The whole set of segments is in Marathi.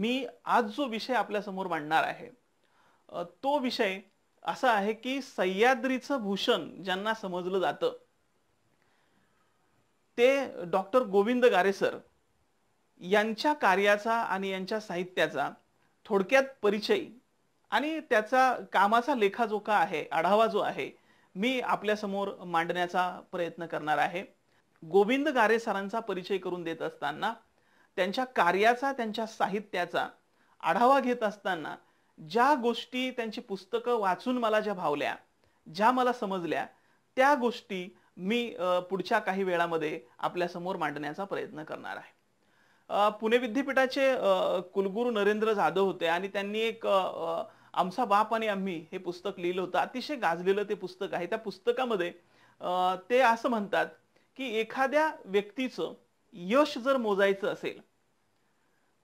मी आज जो विषय आपल्या समोर मांडणार आहे तो विषय असा आहे की सह्याद्रीचं भूषण ज्यांना समजलं जातं ते डॉक्टर गोविंद गारे सर यांच्या कार्याचा आणि यांच्या साहित्याचा थोडक्यात परिचय आणि त्याचा कामाचा लेखाजोखा आहे, आढावा जो आहे, मी आपल्या समोर मांडण्याचा प्रयत्न करणार आहे। गोविंद गारे सरांचा परिचय करून देत असताना त्यांच्या कार्याचा, त्यांच्या साहित्याचा आढावा घेत असताना ज्या गोष्टी त्यांची पुस्तकं वाचून मला ज्या भावल्या, ज्या मला समजल्या, त्या गोष्टी मी पुढच्या काही वेळामध्ये आपल्या समोर मांडण्याचा प्रयत्न करणार आहे। पुणे विद्यापीठाचे कुलगुरू नरेंद्र जाधव होते आणि त्यांनी एक आमचा बाप आणि आम्ही हे पुस्तक लिहिलं होतं। अतिशय गाजलेलं ते पुस्तक आहे। त्या पुस्तकामध्ये ते असं म्हणतात की एखाद्या व्यक्तीचं यश जर मोजायचं असेल,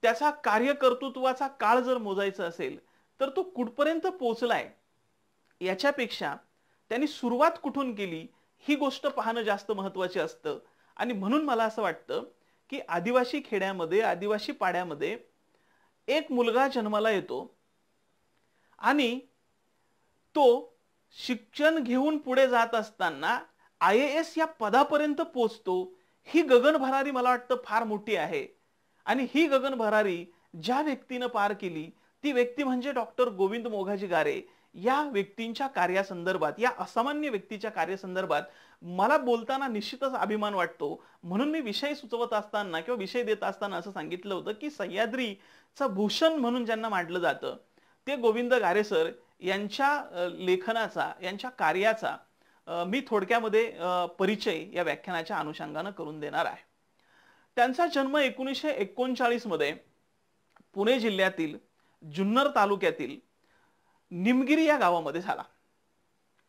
त्याचा कार्यकर्तृत्वाचा काळ जर मोजायचा असेल, तर तो कुठपर्यंत पोहोचलाय याच्यापेक्षा त्यांनी सुरुवात कुठून केली ही गोष्ट पाहणं जास्त महत्त्वाचे असतं। आणि म्हणून मला असं वाटतं की आदिवासी खेड्यामध्ये, आदिवासी पाड्यामध्ये एक मुलगा जन्माला येतो आणि तो शिक्षण घेऊन पुढे जात असताना IAS या पदापर्यंत पोहोचतो। ही गगनभरारी मला वाटतं फार मोठी आहे आणि ही गगनभरारी ज्या व्यक्तीने पार केली ती व्यक्ती म्हणजे डॉक्टर गोविंद मोघाजी गारे। या व्यक्तींच्या कार्यासंदर्भात, या असामान्य व्यक्तीच्या कार्यासंदर्भात मला बोलताना निश्चितच अभिमान वाटतो। म्हणून मी विषय सुचवत असताना किंवा विषय देत असताना असं सांगितलं होतं की सह्याद्रीचं भूषण म्हणून ज्यांना मानलं जातं ते गोविंद गारे सर यांच्या लेखनाचा, यांच्या कार्याचा मी थोडक्यामध्ये परिचय या व्याख्यानाच्या अनुषंगाने करून देणार आहे। त्यांचा जन्म 1939 मध्ये पुणे जिल्ह्यातील जुन्नर तालुक्यातील निमगिरी या गावामध्ये झाला।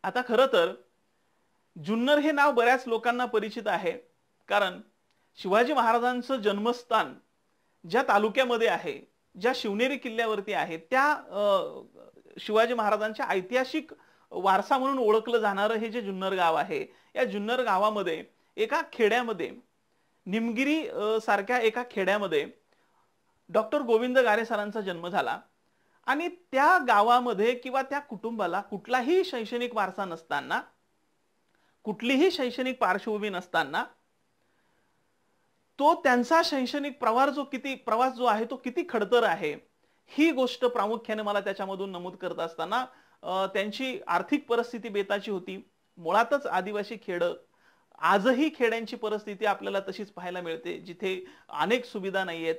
आता खरं तर जुन्नर हे नाव बऱ्याच लोकांना परिचित आहे, कारण शिवाजी महाराजांचं जन्मस्थान ज्या तालुक्यामध्ये आहे, ज्या शिवनेरी किल्ल्यावरती आहे, त्या शिवाजी महाराजांच्या ऐतिहासिक वारसा म्हणून ओळखलं जाणारं हे जे जुन्नर गाव आहे, या जुन्नर गावामध्ये एका खेड्यामध्ये, निमगिरी सारख्या एका खेड्यामध्ये डॉक्टर गोविंद गारे सरांचा जन्म झाला। आणि त्या गावामध्ये किंवा त्या कुटुंबाला कुठलाही शैक्षणिक वारसा नसताना, कुठलीही शैक्षणिक पार्श्वभूमी नसताना तो त्यांचा शैक्षणिक प्रवास जो आहे तो किती खडतर आहे ही गोष्ट प्रामुख्याने मला त्याच्यामधून नमूद करत असताना त्यांची आर्थिक परिस्थिती बेताची होती। मुळातच आदिवासी खेड, आजही खेड्यांची परिस्थिती आपल्याला तशीच पाहायला मिळते, जिथे अनेक सुविधा नाहीयेत,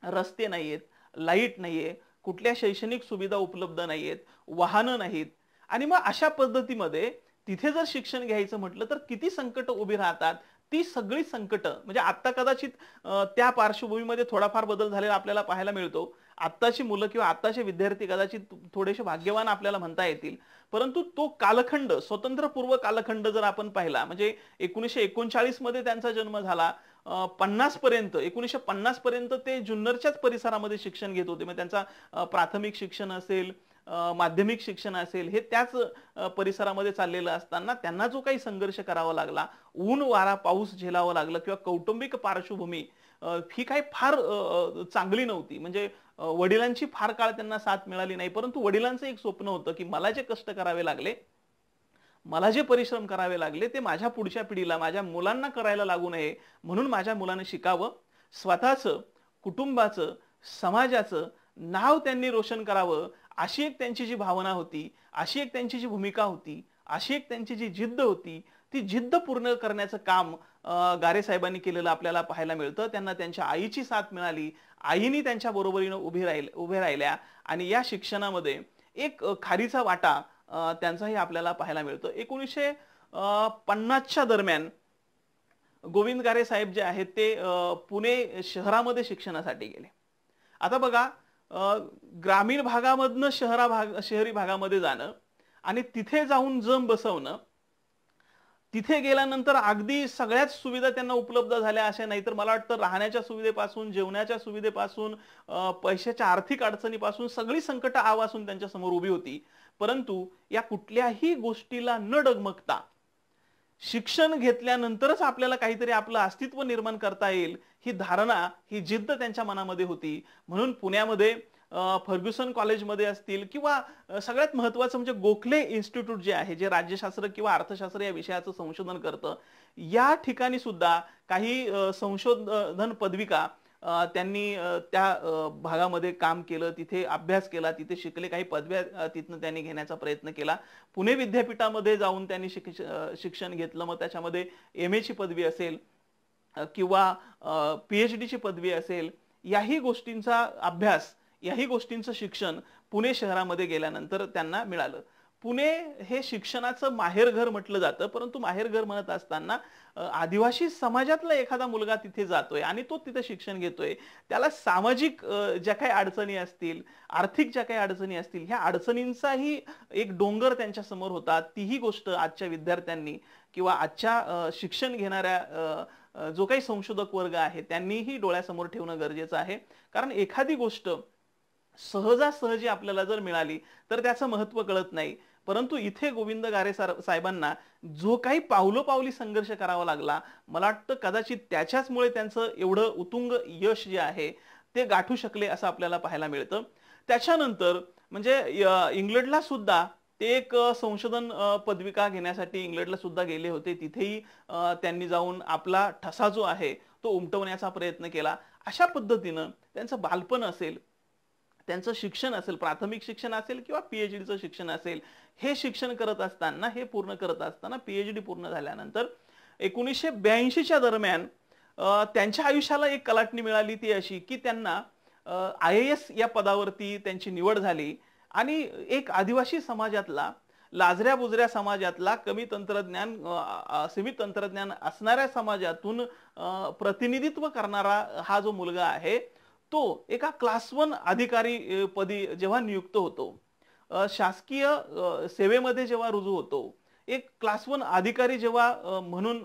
रस्ते नाहीयेत, लाईट नाहीये, कुठल्या शैक्षणिक सुविधा उपलब्ध नाहीयेत, वाहनं नाहीत। आणि मग अशा पद्धतीमध्ये तिथे जर शिक्षण घ्यायचं म्हटलं तर किती संकट उभी राहतात। ती सगळी संकट म्हणजे आता कदाचित त्या पार्श्वभूमीमध्ये थोडाफार बदल झालेला आपल्याला पाहायला मिळतो। आत्ताची मुलं किंवा आत्ताचे विद्यार्थी कदाचित थोडेसे भाग्यवान आपल्याला म्हणता येतील, परंतु तो कालखंड, स्वतंत्रपूर्व कालखंड जर आपण पाहिला, म्हणजे 1939 मध्ये त्यांचा जन्म झाला, 50 पर्यंत, 1950 पर्यंत ते जुन्नरच्याच परिसरामध्ये शिक्षण घेत होते। मग त्यांचा प्राथमिक शिक्षण असेल, माध्यमिक शिक्षण असेल, हे त्याच परिसरामध्ये चाललेलं असताना त्यांना जो काही संघर्ष करावा लागला, ऊन वारा पाऊस झेलावा लागला, किंवा कौटुंबिक पार्श्वभूमी ही काही फार चांगली नव्हती। म्हणजे वडिलांची फार काळ त्यांना साथ मिळाली नाही, परंतु वडिलांचं एक स्वप्न होतं की मला जे कष्ट करावे लागले, मला जे परिश्रम करावे लागले, ते माझ्या पुढच्या पिढीला, माझ्या मुलांना करायला लागू नये, म्हणून माझ्या मुलाने शिकावं, स्वतःचं, कुटुंबाचं, समाजाचं नाव त्यांनी रोशन करावं, अशी एक त्यांची जी भावना होती, अशी एक त्यांची जी भूमिका होती, अशी एक त्यांची जी जिद्द होती, ती जिद्द पूर्ण करण्याचं काम गारे साहेबांनी केलेलं आपल्याला पाहायला मिळतं। त्यांना त्यांच्या आईची साथ मिळाली, आईनी त्यांच्या बरोबरीने उभे राहिल्या आणि या शिक्षणामध्ये एक खारीचा वाटा त्यांचाही आपल्याला पाहायला मिळतो। 1950च्या दरम्यान गोविंद गारे साहेब जे आहेत ते पुणे शहरामध्ये शिक्षणासाठी गेले। आता बघा, ग्रामीण भागामधनं शहरी भागामध्ये जाणं आणि तिथे जाऊन जम बसवणं, तिथे गेल्यानंतर अगदी सगळ्याच सुविधा त्यांना उपलब्ध झाल्या अशा नाही, तर मला वाटतं राहण्याच्या सुविधेपासून, जेवणाच्या सुविधेपासून, पैशाच्या आर्थिक अडचणीपासून सगळी संकट आवासून त्यांच्या समोर उभी होती। परंतु या कुठल्याही गोष्टीला न डगमगता शिक्षण घेतल्यानंतरच आपल्याला काहीतरी आपलं अस्तित्व निर्माण करता येईल, ही धारणा, ही जिद्द त्यांच्या मनामध्ये होती. म्हणून पुण्यामध्ये फर्ग्युसन कॉलेजमध्ये असतील किंवा सगळ्यात महत्त्वाचं म्हणजे गोखले इन्स्टिट्यूट जे आहे, जे राज्यशास्त्र किंवा अर्थशास्त्र या विषयाचं संशोधन करतं, या ठिकाणी सुद्धा काही संशोधन पदविका त्यांनी त्या भागामध्ये काम केलं, तिथे अभ्यास केला, तिथे शिकले, काही पदव्या तिथनं त्यांनी घेण्याचा प्रयत्न केला. पुणे विद्यापीठामध्ये जाऊन त्यांनी शिक्षण घेतलं. मग त्याच्यामध्ये एम.ए. ची पदवी असेल किंवा पी.एच.डी. ची पदवी असेल, याही गोष्टींचा अभ्यास, याही गोष्टींचं शिक्षण पुणे शहरामध्ये गेल्यानंतर त्यांना मिळालं. पुणे हे शिक्षणाचं माहेरघर म्हटलं जातं, परंतु माहेरघर म्हणत असताना आदिवासी समाजातला एखादा मुलगा तिथे जातोय आणि तो तिथे शिक्षण घेतोय, त्याला सामाजिक ज्या काही अडचणी असतील, आर्थिक ज्या काही अडचणी असतील, ह्या अडचणींचाही एक डोंगर त्यांच्या समोर होता. तीही गोष्ट आजच्या विद्यार्थ्यांनी किंवा आजच्या शिक्षण घेणाऱ्या जो काही संशोधक वर्ग आहे त्यांनीही डोळ्यासमोर ठेवणं गरजेचं आहे. कारण एखादी गोष्ट सहजासहजी आपल्याला जर मिळाली तर त्याचं महत्त्व कळत नाही. परंतु इथे गोविंद गारे साहेबांना जो काही पावलोपावली संघर्ष करावा लागला, मला वाटतं कदाचित त्याच्याचमुळे त्यांचं एवढं उत्तुंग यश जे आहे ते गाठू शकले असं आपल्याला पाहायला मिळतं. त्याच्यानंतर म्हणजे इंग्लंडला सुद्धा ते एक संशोधन पदविका घेण्यासाठी इंग्लंडला सुद्धा गेले होते. तिथेही त्यांनी जाऊन आपला ठसा जो आहे तो उमटवण्याचा प्रयत्न केला. अशा पद्धतीनं त्यांचं बालपण असेल, त्यांचं शिक्षण असेल, प्राथमिक शिक्षण असेल किंवा पी.एच.डी.चं शिक्षण असेल, हे शिक्षण करत असताना, हे पूर्ण करत असताना पी.एच.डी. पूर्ण झाल्यानंतर 1982च्या दरम्यान त्यांच्या आयुष्याला एक कलाटणी मिळाली, ती अशी की त्यांना आय.ए.एस. या पदावरती त्यांची निवड झाली आणि एक आदिवासी समाजातला, लाजऱ्या बुजऱ्या समाजातला, कमी तंत्रज्ञान, सीमित तंत्रज्ञान असणाऱ्या समाजातून प्रतिनिधित्व करणारा हा जो मुलगा आहे, तो एका क्लास 1 अधिकारी पदी जेव्हा नियुक्त होतो, शासकीय सेवेमध्ये जेव्हा रुजू होतो, एक क्लास 1 अधिकारी जेव्हा म्हणून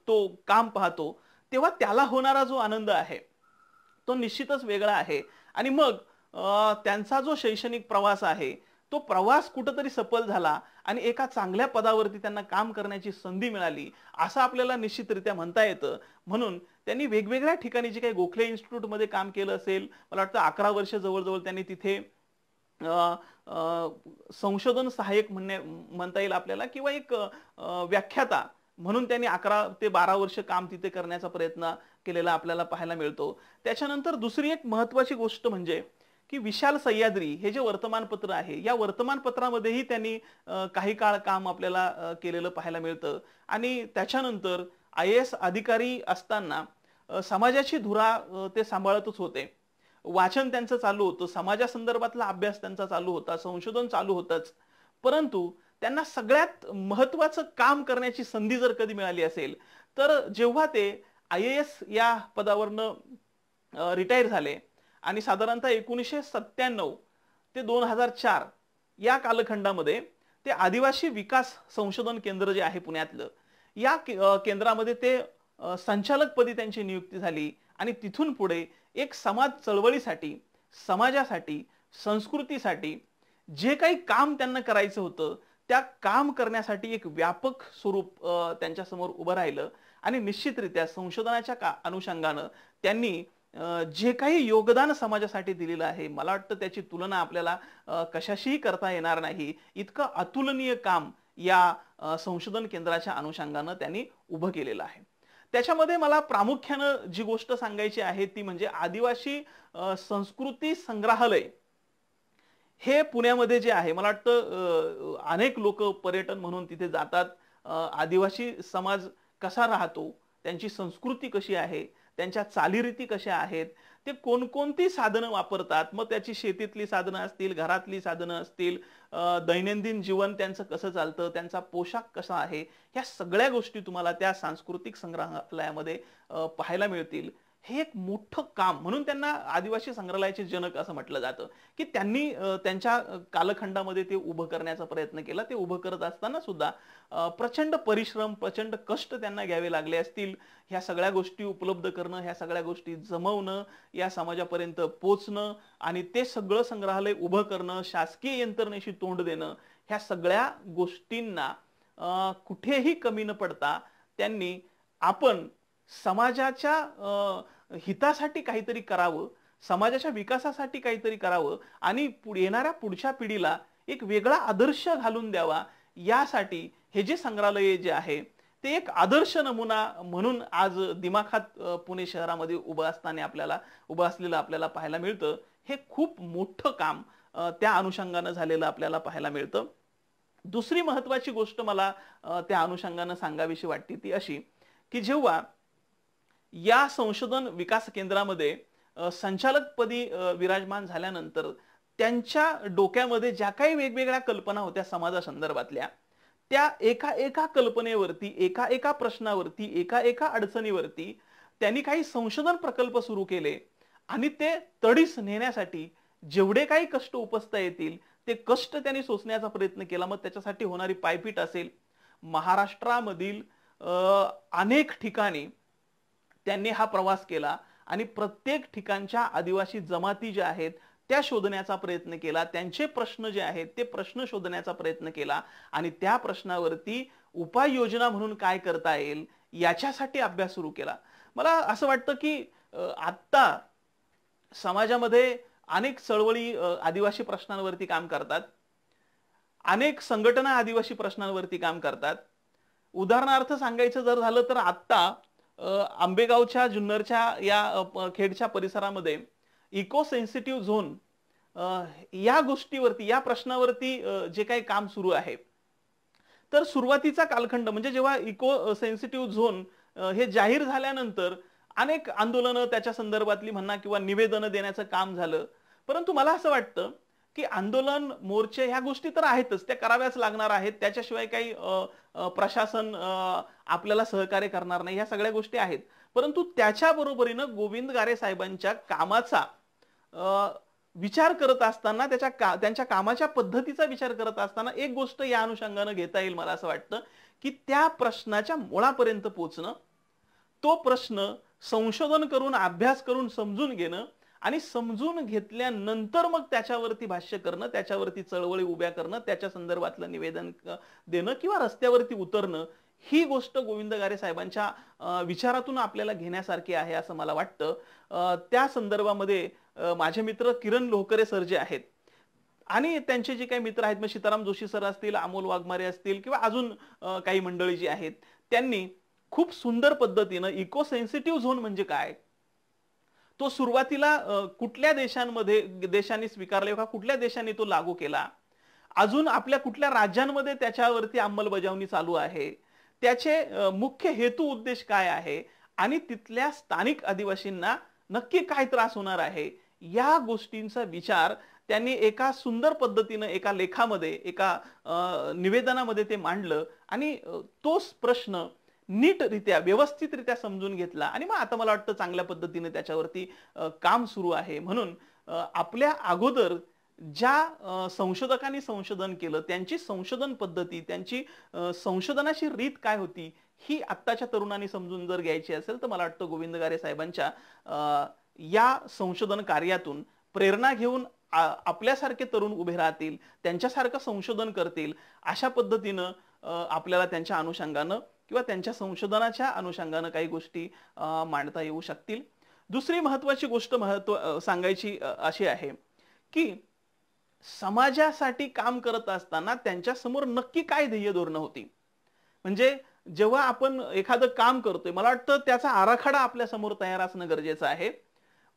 तो काम पाहतो, तेव्हा त्याला होणारा जो आनंद आहे तो निश्चितच वेगळा आहे. आणि मग त्यांचा जो शैक्षणिक प्रवास आहे, तो प्रवास कुठेतरी सफल झाला आणि एका चांगल्या पदावरती त्यांना काम करण्याची संधी मिळाली असं आपल्याला निश्चितरित्या म्हणता येतं. म्हणून त्यांनी वेगवेगळ्या ठिकाणी जे काही गोखले इन्स्टिट्यूटमध्ये काम केलं असेल, मला वाटतं 11 वर्ष जवळजवळ त्यांनी तिथे संशोधन सहाय्यक म्हणता येईल आपल्याला, किंवा एक व्याख्याता म्हणून त्यांनी 11 ते 12 वर्ष काम तिथे करण्याचा प्रयत्न केलेला आपल्याला पाहायला मिळतो. त्याच्यानंतर दुसरी एक महत्त्वाची गोष्ट म्हणजे की विशाल सह्याद्री हे जे वर्तमानपत्र आहे, या वर्तमानपत्रामध्येही त्यांनी काही काळ काम आपल्याला केलेलं पाहायला मिळतं. आणि त्याच्यानंतर आय.ए.एस. अधिकारी असताना समाजाची धुरा ते सांभाळतच होते. वाचन त्यांचं चालू होतं, समाजासंदर्भातला अभ्यास त्यांचा चालू होता, संशोधन चालू होतंच. परंतु त्यांना सगळ्यात महत्त्वाचं काम करण्याची संधी जर कधी मिळाली असेल, तर जेव्हा ते आय.ए.एस. या पदावरनं रिटायर झाले आणि साधारणतः 1997 ते 2004 या कालखंडामध्ये ते आदिवासी विकास संशोधन केंद्र जे आहे पुण्यातलं, या केंद्रामध्ये ते संचालकपदी त्यांची नियुक्ती झाली. आणि तिथून पुढे एक समाज चळवळीसाठी, समाजासाठी, संस्कृतीसाठी जे काही काम त्यांना करायचं होतं, त्या काम करण्यासाठी एक व्यापक स्वरूप त्यांच्या समोर उभं राहिलं. आणि निश्चितरित्या संशोधनाच्या अनुषंगानं त्यांनी जे काही योगदान समाजासाठी दिलेलं आहे, मला वाटतं त्याची तुलना आपल्याला कशाशीही करता येणार नाही. इतकं अतुलनीय काम या संशोधन केंद्राच्या अनुषंगानं त्यांनी उभं केलेलं आहे. त्याच्यामध्ये मला प्रामुख्यानं जी गोष्ट सांगायची आहे ती म्हणजे आदिवासी संस्कृती संग्रहालय हे पुण्यामध्ये जे आहे, मला वाटतं अनेक लोक पर्यटन म्हणून तिथे जातात. आदिवासी समाज कसा राहतो, त्यांची संस्कृती कशी आहे, त्यांच्या चालीरीती कशा आहेत, ते कोणकोणती साधनं वापरतात, मग त्याची शेतीतली साधनं असतील, घरातली साधनं असतील, दैनंदिन जीवन त्यांचं कसं चालतं, त्यांचा पोशाख कसा आहे, ह्या सगळ्या गोष्टी तुम्हाला त्या सांस्कृतिक संग्रहालयामध्ये पाहायला मिळतील. हे एक मोठं काम म्हणून त्यांना आदिवासी संग्रहालयाचे जनक असं म्हटलं जातं, की त्यांनी त्यांच्या कालखंडामध्ये ते उभं करण्याचा प्रयत्न केला. ते उभं करत असताना सुद्धा प्रचंड परिश्रम, प्रचंड कष्ट त्यांना घ्यावे लागले असतील. ह्या सगळ्या गोष्टी उपलब्ध करणं, ह्या सगळ्या गोष्टी जमवणं, या समाजापर्यंत पोचणं आणि ते सगळं संग्रहालय उभं करणं, शासकीय यंत्रणेशी तोंड देणं, ह्या सगळ्या गोष्टींना कुठेही कमी न पडता त्यांनी आपण समाजाच्या हितासाठी काहीतरी करावं, समाजाच्या विकासासाठी काहीतरी करावं आणि येणाऱ्या पुढच्या पिढीला एक वेगळा आदर्श घालून द्यावा, यासाठी हे जे संग्रहालय जे आहे ते एक आदर्श नमुना म्हणून आज दिमाखात पुणे शहरामध्ये उभं असलेलं आपल्याला पाहायला मिळतं. हे खूप मोठं काम त्या अनुषंगानं झालेलं आपल्याला पाहायला मिळतं. दुसरी महत्वाची गोष्ट मला त्या अनुषंगानं सांगावीशी वाटते ती अशी, की जेव्हा या संशोधन विकास केंद्रामध्ये संचालकपदी विराजमान झाल्यानंतर त्यांच्या डोक्यामध्ये ज्या काही वेगवेगळ्या कल्पना होत्या समाजासंदर्भातल्या, त्या एका एका कल्पनेवरती, एका एका प्रश्नावरती, एका एका अडचणीवरती त्यांनी काही संशोधन प्रकल्प सुरू केले आणि ते तडीस नेण्यासाठी जेवढे काही कष्ट उपसता येतील ते कष्ट त्यांनी सोसण्याचा प्रयत्न केला. मग त्याच्यासाठी होणारी पायपीट असेल, महाराष्ट्रामधील अनेक ठिकाणी त्यांनी हा प्रवास केला आणि प्रत्येक ठिकाणच्या आदिवासी जमाती ज्या आहेत त्या शोधण्याचा प्रयत्न केला. त्यांचे प्रश्न जे आहेत ते प्रश्न शोधण्याचा प्रयत्न केला आणि त्या प्रश्नावरती उपाययोजना म्हणून काय करता येईल याच्यासाठी अभ्यास सुरू केला. मला असं वाटतं की आत्ता समाजामध्ये अनेक चळवळी आदिवासी प्रश्नांवरती काम करतात, अनेक संघटना आदिवासी प्रश्नांवरती काम करतात. उदाहरणार्थ सांगायचं जर झालं तर आत्ता आंबेगावच्या जुन्नरच्या या खेडच्या परिसरामध्ये इको सेन्सिटिव्ह झोन या गोष्टीवरती, या प्रश्नावरती जे काही काम सुरू आहे, तर सुरुवातीचा कालखंड म्हणजे जेव्हा इको सेन्सिटिव्ह झोन हे जाहीर झाल्यानंतर अनेक आंदोलनं त्याच्या संदर्भातली म्हणा किंवा निवेदनं देण्याचं काम झालं. परंतु मला असं वाटतं की आंदोलन, मोर्चे ह्या गोष्टी तर आहेतच, त्या कराव्याच लागणार आहेत, त्याच्याशिवाय काही प्रशासन आपल्याला सहकार्य करणार नाही, ह्या सगळ्या गोष्टी आहेत. परंतु त्याच्या बरोबरीनं गोविंद गारे साहेबांच्या कामाचा विचार करत असताना, त्यांच्या कामाच्या पद्धतीचा विचार करत असताना एक गोष्ट या अनुषंगानं घेता येईल मला असं वाटतं, की त्या प्रश्नाच्या मुळापर्यंत पोहोचणं, तो प्रश्न संशोधन करून, अभ्यास करून समजून घेणं आणि समजून घेतल्यानंतर मग त्याच्यावरती भाष्य करणं, त्याच्यावरती चळवळी उभ्या करणं, त्याच्या संदर्भातलं निवेदन देणं किंवा रस्त्यावरती उतरणं, ही गोष्ट गोविंद गारे साहेबांच्या विचारातून आपल्याला घेण्यासारखी आहे असं मला वाटतं. त्या संदर्भामध्ये माझे मित्र किरण लोहकरे सर जे आहेत आणि त्यांचे जे काही मित्र आहेत, मग सीताराम जोशी सर असतील, अमोल वाघमारे असतील किंवा अजून काही मंडळी जी आहेत, त्यांनी खूप सुंदर पद्धतीनं इको सेन्सिटिव्ह झोन म्हणजे काय, तो सुरुवातीला कुठल्या देशांनी स्वीकारला का, कुठल्या देशांनी तो लागू केला, अजून आपल्या कुठल्या राज्यांमध्ये त्याच्यावरती अंमलबजावणी चालू आहे, त्याचे मुख्य हेतू उद्देश काय आहे आणि तिथल्या स्थानिक आदिवासींना नक्की काय त्रास होणार आहे, या गोष्टींचा विचार त्यांनी एका सुंदर पद्धतीने एका लेखामध्ये, एका निवेदनामध्ये ते मांडलं आणि तोच प्रश्न नीटरित्या, व्यवस्थितरित्या समजून घेतला आणि मग आता मला वाटतं चांगल्या पद्धतीने त्याच्यावरती काम सुरू आहे. म्हणून आपल्या अगोदर ज्या संशोधकांनी संशोधन केलं, त्यांची संशोधन पद्धती, त्यांची संशोधनाची रीत काय होती, ही आत्ताच्या तरुणांनी समजून जर घ्यायची असेल तर मला वाटतं गोविंद गारे साहेबांच्या या संशोधन कार्यातून प्रेरणा घेऊन आपल्यासारखे तरुण उभे राहतील, त्यांच्यासारखं संशोधन करतील, अशा पद्धतीनं आपल्याला त्यांच्या अनुषंगानं किंवा त्यांच्या संशोधनाच्या अनुषंगानं काही गोष्टी मांडता येऊ शकतील. दुसरी महत्वाची गोष्ट सांगायची अशी आहे की समाजासाठी काम करत असताना त्यांच्या समोर नक्की काय ध्येय धोरणं होती. म्हणजे जेव्हा आपण एखादं काम करतोय, मला वाटतं त्याचा आराखडा आपल्या समोर तयार असणं गरजेचं आहे.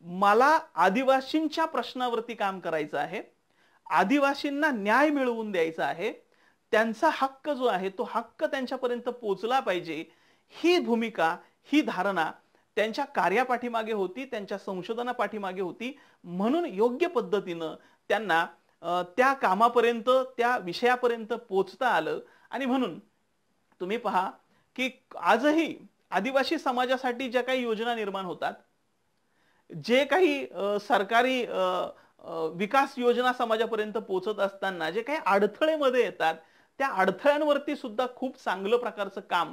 मला आदिवासींच्या प्रश्नावरती काम करायचं आहे, आदिवासींना न्याय मिळवून द्यायचा आहे, त्यांचा हक्क जो आहे तो हक्क त्यांच्यापर्यंत पोहोचला पाहिजे, ही भूमिका, ही धारणा त्यांच्या कार्यापाठीमागे होती, त्यांच्या संशोधनापाठीमागे होती. म्हणून योग्य पद्धतीनं त्यांना त्या कामापर्यंत, त्या विषयापर्यंत पोहोचता आलं. आणि म्हणून तुम्ही पहा की आजही आदिवासी समाजासाठी ज्या काही योजना निर्माण होतात, जे काही सरकारी विकास योजना समाजापर्यंत पोहोचत असताना जे काही अडथळे मध्ये येतात, त्या अडथळ्यांवरती सुद्धा खूप चांगलं प्रकारचं काम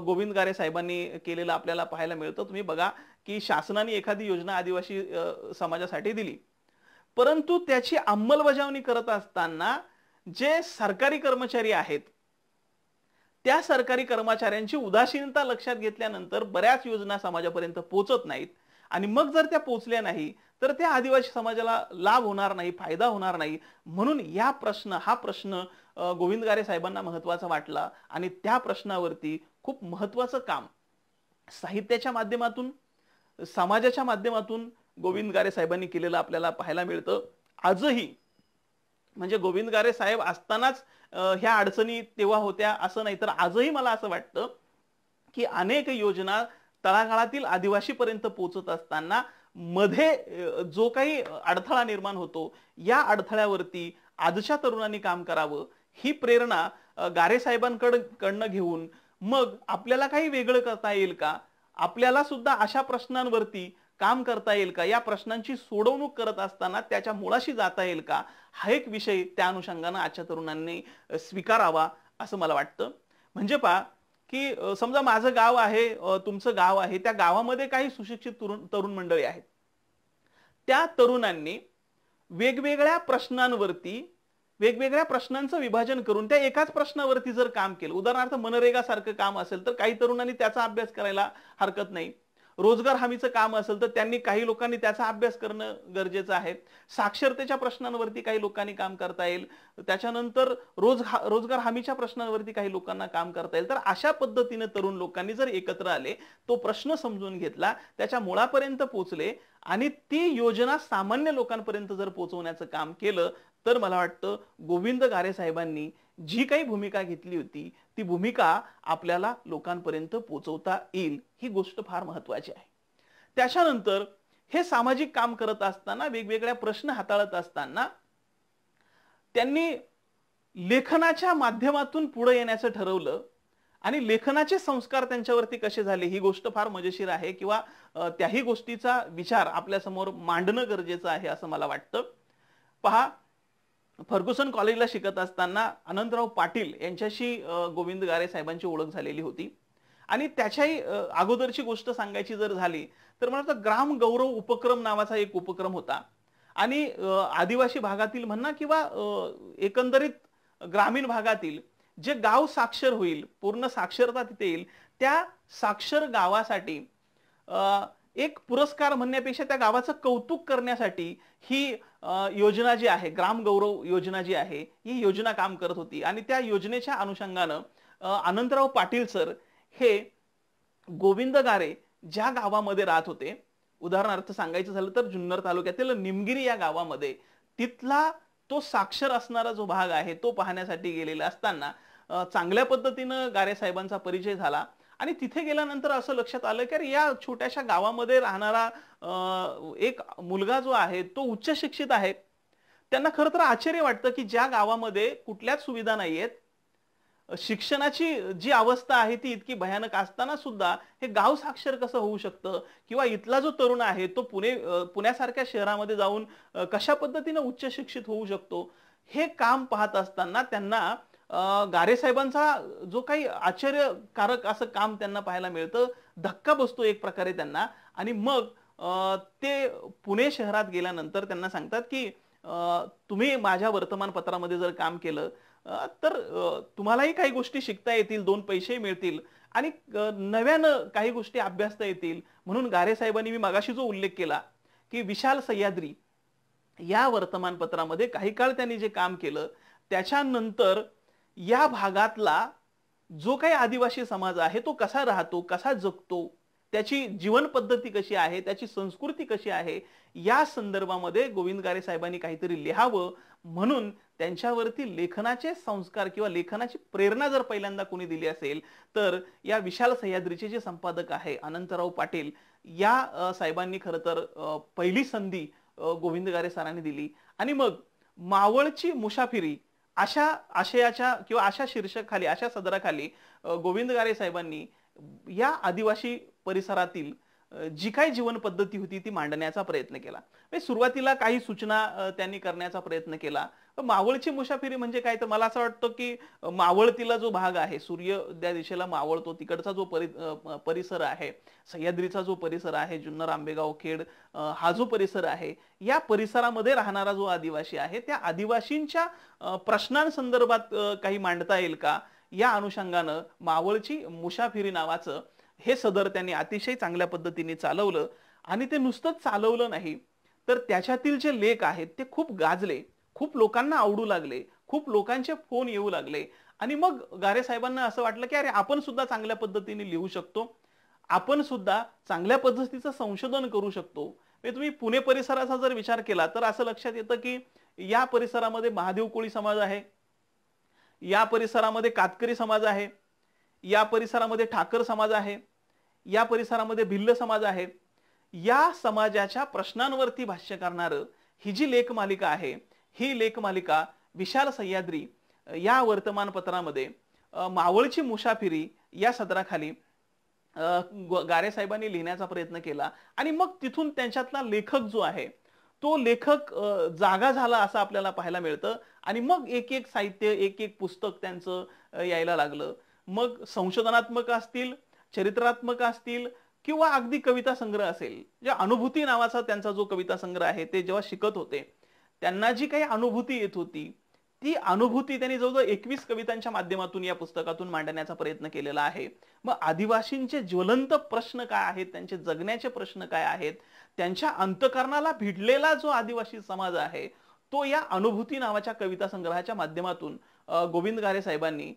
गोविंद गारे साहेबांनी केलेलं आपल्याला पाहायला मिळतं. तुम्ही बघा की शासनाने एखादी योजना आदिवासी समाजासाठी दिली, परंतु त्याची अंमलबजावणी करत असताना जे सरकारी कर्मचारी आहेत त्या सरकारी कर्मचाऱ्यांची उदासीनता लक्षात घेतल्यानंतर बऱ्याच योजना समाजापर्यंत पोहोचत नाहीत आणि मग जर त्या पोहोचल्या नाही तर त्या आदिवासी समाजाला लाभ होणार नाही, फायदा होणार नाही. म्हणून हा प्रश्न गोविंद गारे साहेबांना महत्त्वाचा वाटला आणि त्या प्रश्नावरती खूप महत्त्वाचं काम साहित्याच्या माध्यमातून, समाजाच्या माध्यमातून गोविंद गारे साहेबांनी केलेलं आपल्याला पाहायला मिळतं. आजही म्हणजे गोविंद गारे साहेब असतानाच ह्या अडचणी तेव्हा होत्या असं नाही, तर आजही मला असं वाटतं की अनेक योजना तळागाळातील आदिवासीपर्यंत पोहोचत असताना मध्ये जो काही अडथळा निर्माण होतो, या अडथळ्यावरती आजच्या तरुणांनी काम करावं ही प्रेरणा गारे साहेबांकडनं घेऊन मग आपल्याला काही वेगळं करता येईल का, आपल्याला सुद्धा अशा प्रश्नांवरती काम करता येईल का, या प्रश्नांची सोडवणूक करत असताना त्याच्या मुळाशी जाता येईल का, हा एक विषय त्या अनुषंगाने आजच्या तरुणांनी स्वीकारावा असं मला वाटतं. म्हणजे पहा की समजा माझं गाव आहे, तुमचं गाव आहे, त्या गावामध्ये काही सुशिक्षित तरुण मंडळी आहेत. त्या तरुणांनी वेगवेगळ्या प्रश्नांवरती वेगवेगळ्या प्रश्नांचं विभाजन करून त्या एकाच प्रश्नावरती जर काम केलं, उदाहरणार्थ मनरेगा सारखं काम असेल तर काही तरुणांनी त्याचा अभ्यास करायला हरकत नाही. रोजगार हमीचं काम असेल तर काही लोकांनी त्याचा अभ्यास करणं गरजेचं आहे. साक्षरतेच्या प्रश्नांवरती काही लोकांनी काम करता येईल, त्याच्यानंतर रोजगार हमीच्या प्रश्नांवरती काही लोकांना काम करता येईल. तर अशा पद्धतीने तरुण लोकांनी जर एकत्र आले, तो प्रश्न समजून घेतला, त्याच्या मुळापर्यंत पोहोचले आणि ती योजना सामान्य लोकांपर्यंत जर पोहोचवण्याचं काम केलं, तर मला वाटतं गोविंद गारे साहेबांनी जी काही भूमिका घेतली होती ती भूमिका आपल्याला लोकांपर्यंत पोहोचवता येईल, ही गोष्ट फार महत्त्वाची आहे. त्याच्यानंतर हे सामाजिक काम करत असताना, वेगवेगळ्या प्रश्न हाताळत असताना त्यांनी लेखनाच्या माध्यमातून पुढे येण्याचं ठरवलं आणि लेखनाचे संस्कार त्यांच्यावरती कसे झाले ही गोष्ट फार मजेशीर आहे, किंवा त्याही गोष्टीचा विचार आपल्या समोर मांडणं गरजेचं आहे असं मला वाटतं. पहा, फर्ग्युसन कॉलेजला शिकत असताना अनंतराव पाटील यांच्याशी गोविंद गारे साहेबांची ओळख झालेली होती आणि त्याच्याही अगोदरची गोष्ट सांगायची जर झाली तर मला वाटतं ग्राम गौरव उपक्रम नावाचा एक उपक्रम होता आणि आदिवासी भागातील म्हणा किंवा एकंदरीत ग्रामीण भागातील जे गाव साक्षर होईल, पूर्ण साक्षरता तिथे येईल, त्या साक्षर गावासाठी एक पुरस्कार म्हणण्यापेक्षा त्या गावाचं कौतुक करण्यासाठी ही योजना जी आहे, ग्राम गौरव योजना जी आहे, ही योजना काम करत होती. आणि त्या योजनेच्या अनुषंगानं अनंतराव पाटील सर हे गोविंद गारे ज्या गावामध्ये राहत होते, उदाहरणार्थ सांगायचं झालं तर जुन्नर तालुक्यातील निमगिरी या गावामध्ये, तिथला तो साक्षर असणारा जो भाग आहे तो पाहण्यासाठी गेलेला असताना चांगल्या पद्धतीनं गारे साहेबांचा परिचय झाला आणि तिथे गेल्यानंतर असं लक्षात आलं की या छोट्याशा गावामध्ये राहणारा एक मुलगा जो आहे तो उच्च शिक्षित आहे. त्यांना खरं तर आश्चर्य वाटतं की ज्या गावामध्ये कुठल्याच सुविधा नाहीयेत, शिक्षणाची जी अवस्था आहे ती इतकी भयानक असताना सुद्धा हे गाव साक्षर कसं होऊ शकतं, किंवा इथला जो तरुण आहे तो पुण्यासारख्या शहरामध्ये जाऊन कशा पद्धतीने उच्च शिक्षित होऊ शकतो, हे काम पाहत असताना त्यांना गारे साहेबांचा जो काही आश्चर्यकारक असं काम त्यांना पाहायला मिळतं, धक्का बसतो एक प्रकारे त्यांना. आणि मग ते पुणे शहरात गेल्यानंतर त्यांना सांगतात की तुम्ही माझ्या वर्तमानपत्रामध्ये जर काम केलं तर तुम्हालाही काही गोष्टी शिकता येतील, 2 पैसे मिळतील आणि नव्यानं काही गोष्टी अभ्यासता येतील. म्हणून गारे साहेबांनी, मी मागाशी जो उल्लेख केला की विशाल सह्याद्री या वर्तमानपत्रामध्ये काही काळ त्यांनी जे काम केलं, त्याच्यानंतर या भागातला जो काही आदिवासी समाज आहे तो कसा राहतो, कसा जगतो, त्याची जीवन पद्धती कशी आहे, त्याची संस्कृती कशी आहे, या संदर्भामध्ये गोविंद गारे साहेबांनी काहीतरी लिहावं. म्हणून त्यांच्यावरती लेखनाचे संस्कार किंवा लेखनाची प्रेरणा जर पहिल्यांदा कोणी दिली असेल तर या विशाल सह्याद्रीचे जे संपादक आहे अनंतराव पाटील, या साहेबांनी खरं तर पहिली संधी गोविंद गारे सरांनी दिली. आणि मग मावळची मुसाफिरी अशा आशयाच्या किंवा अशा शीर्षकाखाली, अशा सदराखाली गोविंद गारे साहेबांनी या आदिवासी परिसरातील जी काही जीवन पद्धती होती ती मांडण्याचा प्रयत्न केला. सुरुवातीला काही सूचना त्यांनी करण्याचा प्रयत्न केला. मावळची मुसाफिरी म्हणजे काय, तर मला असं वाटतं की मावळतीला जो भाग आहे, सूर्य त्या दिशेला मावळतो, तिकडचा जो परिसर आहे, सह्याद्रीचा जो परिसर आहे, जुन्नर आंबेगाव खेड हा जो परिसर आहे, या परिसरामध्ये राहणारा जो आदिवासी आहे त्या आदिवासींच्या प्रश्नांसंदर्भात काही मांडता येईल का, या अनुषंगानं मावळची मुसाफिरी नावाचं हे सदर त्यांनी अतिशय चांगल्या पद्धतीने चालवलं. आणि ते नुसतंच चालवलं नाही, तर त्याच्यातील जे लेख आहेत ते खूप गाजले, खूप लोकांना आवडू लागले, खूप लोकांचे फोन येऊ लागले. आणि मग गारे साहेबांना असं वाटलं की अरे आपण सुद्धा चांगल्या पद्धतीने लिहू शकतो, आपण सुद्धा चांगल्या पद्धतीचं संशोधन करू शकतो. म्हणजे तुम्ही पुणे परिसराचा जर विचार केला तर असं लक्षात येतं की या परिसरामध्ये महादेव कोळी समाज आहे, या परिसरामध्ये कातकरी समाज आहे, या परिसरामध्ये ठाकर समाज आहे, या परिसरामध्ये भिल्ल समाज आहे. या समाजाच्या प्रश्नांवरती भाष्य करणारं ही जी लेखमालिका आहे, ही लेखमालिका विशाल सह्याद्री या वर्तमानपत्रामध्ये मावळची मुसाफिरी या सदराखाली गारे साहेबांनी लिहिण्याचा प्रयत्न केला. आणि मग तिथून त्यांच्यातला लेखक जो आहे तो लेखक जागा झाला असं आपल्याला पाहायला मिळतं. आणि मग एक एक साहित्य, एक एक पुस्तक त्यांचं यायला लागलं. मग संशोधनात्मक असतील, चरित्रात्मक असतील किंवा अगदी कविता संग्रह असेल. जे अनुभूती नावाचा त्यांचा जो कविता संग्रह आहे, ते जेव्हा शिकत होते त्यांना जी काही अनुभूती येत होती, ती अनुभूती त्यांनी जवळजवळ 21 कवितांच्या माध्यमातून या पुस्तकातून मांडण्याचा प्रयत्न केलेला आहे. मग आदिवासींचे ज्वलंत प्रश्न काय आहेत, त्यांचे जगण्याचे प्रश्न काय आहेत, त्यांच्या अंतःकरणाला भिडलेला जो आदिवासी समाज आहे तो या अनुभूती नावाच्या कविता संग्रहाच्या माध्यमातून गोविंद गारे साहेबांनी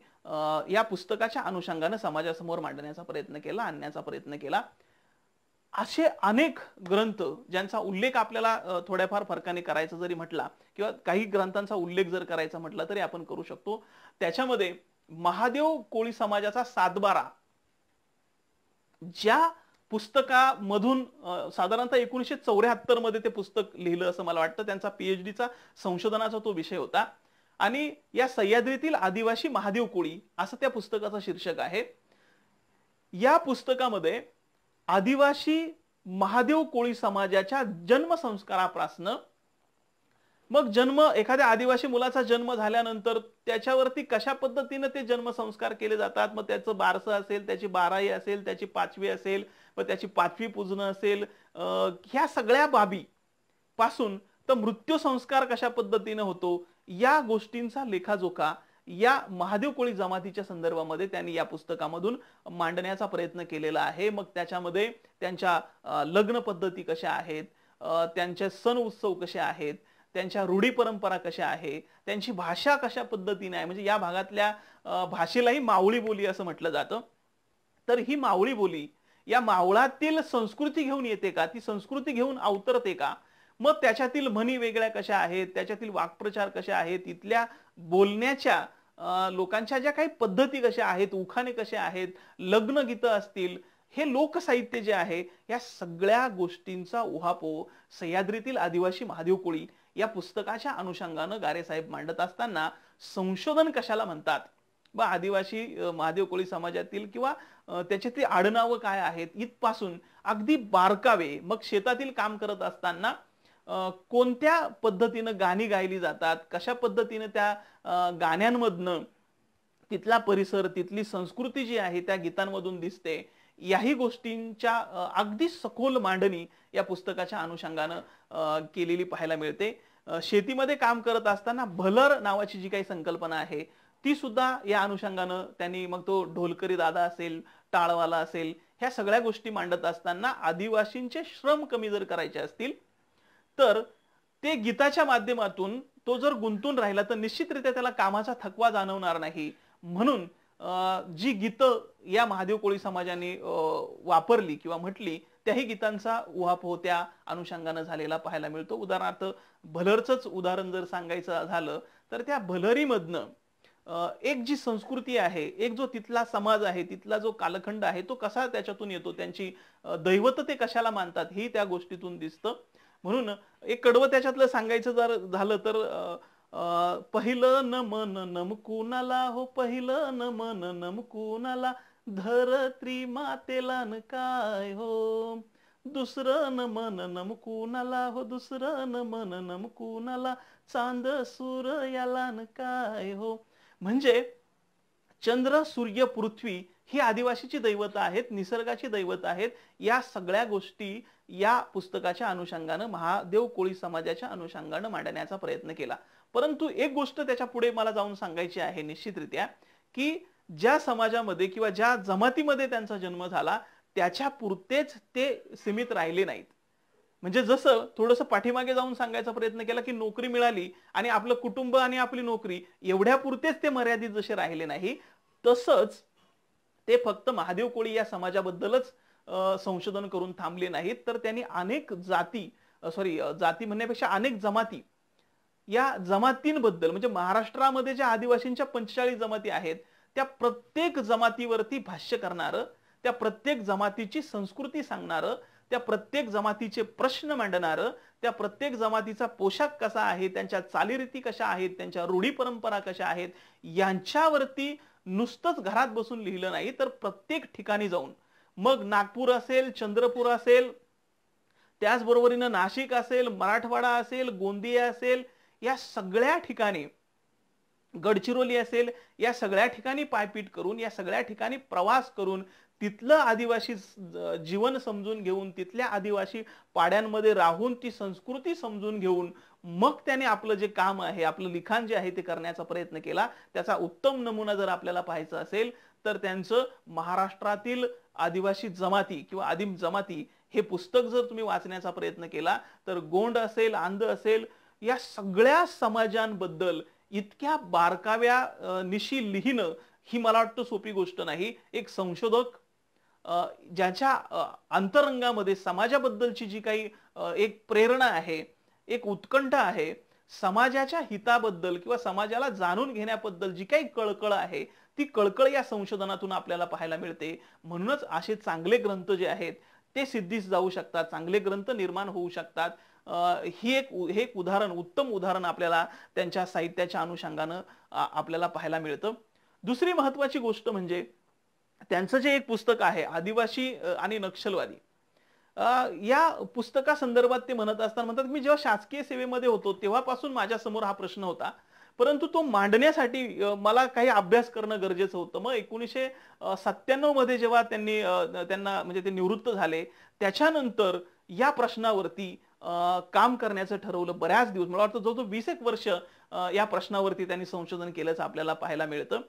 या पुस्तकाच्या अनुषंगाने समाजासमोर मांडण्याचा प्रयत्न केला, आणण्याचा प्रयत्न केला. असे अनेक ग्रंथ ज्यांचा उल्लेख आपल्याला थोड्याफार फरकाने करायचा जरी म्हटला किंवा काही ग्रंथांचा उल्लेख जर करायचा म्हटला तरी आपण करू शकतो. त्याच्यामध्ये महादेव कोळी समाजाचा सातबारा ज्या पुस्तकामधून साधारणतः 1974 मध्ये ते पुस्तक लिहिलं असं मला वाटतं. त्यांचा पीएचडीचा संशोधनाचा तो विषय होता. आणि या सह्याद्रीतील आदिवासी महादेव कोळी असं त्या पुस्तकाचं शीर्षक आहे. या पुस्तकामध्ये आदिवासी महादेव कोळी समाजाच्या जन्मसंस्कारापासून, मग जन्म एखाद्या आदिवासी मुलाचा जन्म झाल्यानंतर त्याच्यावरती कशा पद्धतीने ते जन्मसंस्कार केले जातात, मग त्याचं बारसं असेल, त्याची बाराई असेल, त्याची पाचवी असेल, मग त्याची पाचवी पूजन असेल, ह्या सगळ्या बाबी पासून तर मृत्यू संस्कार कशा पद्धतीने होतो, या गोष्टींचा लेखाजोखा या महादेव कोळी जमातीच्या संदर्भामध्ये त्यांनी या पुस्तकामधून मांडण्याचा प्रयत्न केलेला आहे. मग त्याच्यामध्ये त्यांच्या लग्न पद्धती कशा आहेत, त्यांचे सण उत्सव कसे आहेत, त्यांच्या रूढी परंपरा कशा आहे, त्यांची भाषा कशा पद्धतीने आहे. म्हणजे या भागातल्या भाषेलाही मावळी बोली असं म्हटलं जातं. तर ही मावळी बोली या मावळातील संस्कृती घेऊन येते का, ती संस्कृती घेऊन अवतरते का, मग त्याच्यातील म्हणी वेगळ्या कशा आहेत, त्याच्यातील वाक्प्रचार कशा आहेत, तिथल्या बोलण्याच्या लोकांच्या ज्या काही पद्धती कशा आहेत, उखाणे कसे आहेत, लग्न गीतं असतील, हे लोकसाहित्य जे आहे, या सगळ्या गोष्टींचा उहापोह सह्याद्रीतील आदिवासी महादेव कोळी या पुस्तकाच्या अनुषंगानं गारे साहेब मांडत असताना संशोधन कशाला म्हणतात, बा आदिवासी महादेव कोळी समाजातील किंवा त्याच्यातील आडनावं काय आहेत इथपासून अगदी बारकावे, मग शेतातील काम करत असताना कोणत्या पद्धतीनं गाणी गायली जातात, कशा पद्धतीने त्या गाण्यांमधनं तिथला परिसर, तिथली संस्कृती जी आहे त्या गीतांमधून दिसते, याही गोष्टींच्या अगदी सखोल मांडणी या पुस्तकाच्या अनुषंगानं केलेली पाहायला मिळते. शेतीमध्ये काम करत असताना भलर नावाची जी काही संकल्पना आहे ती सुद्धा या अनुषंगानं त्यांनी, मग तो ढोलकरी दादा असेल, टाळवाला असेल, ह्या सगळ्या गोष्टी मांडत असताना आदिवासींचे श्रम कमी जर करायचे असतील तर ते गीताच्या माध्यमातून तो जर गुंतून राहिला तर निश्चितरित्या त्याला कामाचा थकवा जाणवणार नाही. म्हणून जी गीतं या महादेव कोळी समाजाने वापरली किंवा म्हटली, त्याही गीतांचा उहापोह त्या अनुषंगानं झालेला पाहायला मिळतो. उदाहरणार्थ भलरचंच उदाहरण जर सांगायचं झालं तर त्या भलरीमधनं एक जी संस्कृती आहे, एक जो तिथला समाज आहे, तिथला जो कालखंड आहे, तो कसा त्याच्यातून येतो, त्यांची दैवत ते कशाला मानतात, ही त्या गोष्टीतून दिसतं. म्हणून एक कडवं त्याच्यातलं सांगायचं जर झालं तर पहिलं नमन नमकुनाला हो, पहिलं नमन नमकुनाला, धरत्री मातेला न काय हो, दुसरं नमन नमकुनाला हो, दुसरं नमन नमकुनाला, चांद सूर्याला न काय हो. म्हणजे चंद्र, सूर्य, पृथ्वी ही आदिवासीची दैवत आहेत, निसर्गाची दैवत आहेत. या सगळ्या गोष्टी या पुस्तकाच्या अनुषंगानं महादेव कोळी समाजाच्या अनुषंगानं मांडण्याचा प्रयत्न केला. परंतु एक गोष्ट त्याच्या पुढे मला जाऊन सांगायची आहे निश्चितरित्या, की ज्या समाजामध्ये किंवा ज्या जमातीमध्ये त्यांचा जन्म झाला त्याच्या पुरतेच ते सीमित राहिले नाहीत. म्हणजे जसं थोडंसं पाठीमागे जाऊन सांगायचा प्रयत्न केला की नोकरी मिळाली आणि आपलं कुटुंब आणि आपली नोकरी एवढ्यापुरतेच ते मर्यादित जसे राहिले नाही, तसंच ते फक्त महादेव कोळी या समाजाबद्दलच संशोधन करून थांबले नाहीत, तर त्यांनी अनेक जाती जाती म्हणण्यापेक्षा अनेक जमाती, या जमातींबद्दल म्हणजे महाराष्ट्रामध्ये ज्या आदिवासींच्या 45 जमाती आहेत त्या प्रत्येक जमातीवरती भाष्य करणारं, त्या प्रत्येक जमातीची संस्कृती सांगणारं, त्या प्रत्येक जमातीचे प्रश्न मांडणारं, त्या प्रत्येक जमातीचा पोशाख कसा आहे, त्यांच्या चालीरीती कशा आहेत, त्यांच्या रूढी परंपरा कशा आहेत, यांच्यावरती नुसतंच घरात बसून लिहिलं नाही तर प्रत्येक ठिकाणी जाऊन, मग नागपूर असेल, चंद्रपूर असेल, त्याचबरोबरीनं नाशिक असेल, मराठवाडा असेल, गोंदिया असेल, या सगळ्या ठिकाणी, गडचिरोली असेल, या सगळ्या ठिकाणी पायपीट करून, या सगळ्या ठिकाणी प्रवास करून तिथलं आदिवासी जीवन समजून घेऊन, तिथल्या आदिवासी पाड्यांमध्ये राहून ती संस्कृती समजून घेऊन मग त्याने आपलं जे काम आहे, आपलं लिखाण जे आहे ते करण्याचा प्रयत्न केला. त्याचा उत्तम नमुना जर आपल्याला पाहायचा असेल तर त्यांचं महाराष्ट्रातील आदिवासी जमाती किंवा आदिम जमाती हे पुस्तक जर तुम्ही वाचण्याचा प्रयत्न केला तर गोंड असेल, आंध असेल, या सगळ्या समाजांबद्दल इतक्या बारकाव्या निशी लिहिणं ही मला वाटतं सोपी गोष्ट नाही. एक संशोधक ज्याच्या अंतरंगामध्ये समाजाबद्दलची जी काही एक प्रेरणा आहे, एक उत्कंठ आहे, समाजाच्या हिताबद्दल किंवा समाजाला जाणून घेण्याबद्दल जी काही कळकळ आहे ती कळकळ या संशोधनातून आपल्याला पाहायला मिळते. म्हणूनच असे चांगले ग्रंथ जे आहेत ते सिद्धीस जाऊ शकतात, चांगले ग्रंथ निर्माण होऊ शकतात. हे एक उदाहरण, उत्तम उदाहरण आपल्याला त्यांच्या साहित्याच्या अनुषंगानं आपल्याला पाहायला मिळतं. दुसरी महत्वाची गोष्ट म्हणजे त्यांचं जे एक पुस्तक आहे आदिवासी आणि नक्षलवादी, या पुस्तका संदर्भात ते म्हणत असताना म्हणतात, मी जेव्हा शासकीय सेवेमध्ये होतो तेव्हापासून माझ्या समोर हा प्रश्न होता, परंतु तो मांडण्यासाठी मला काही अभ्यास करणं गरजेचं होतं. मग 1997 मध्ये जेव्हा त्यांना म्हणजे ते निवृत्त झाले त्याच्यानंतर या प्रश्नावरती काम करण्याचं ठरवलं. बऱ्याच दिवस, मला वाटतं जवळजवळ 20 एक वर्ष या प्रश्नावरती त्यांनी संशोधन केल्याचं आपल्याला पाहायला मिळतं.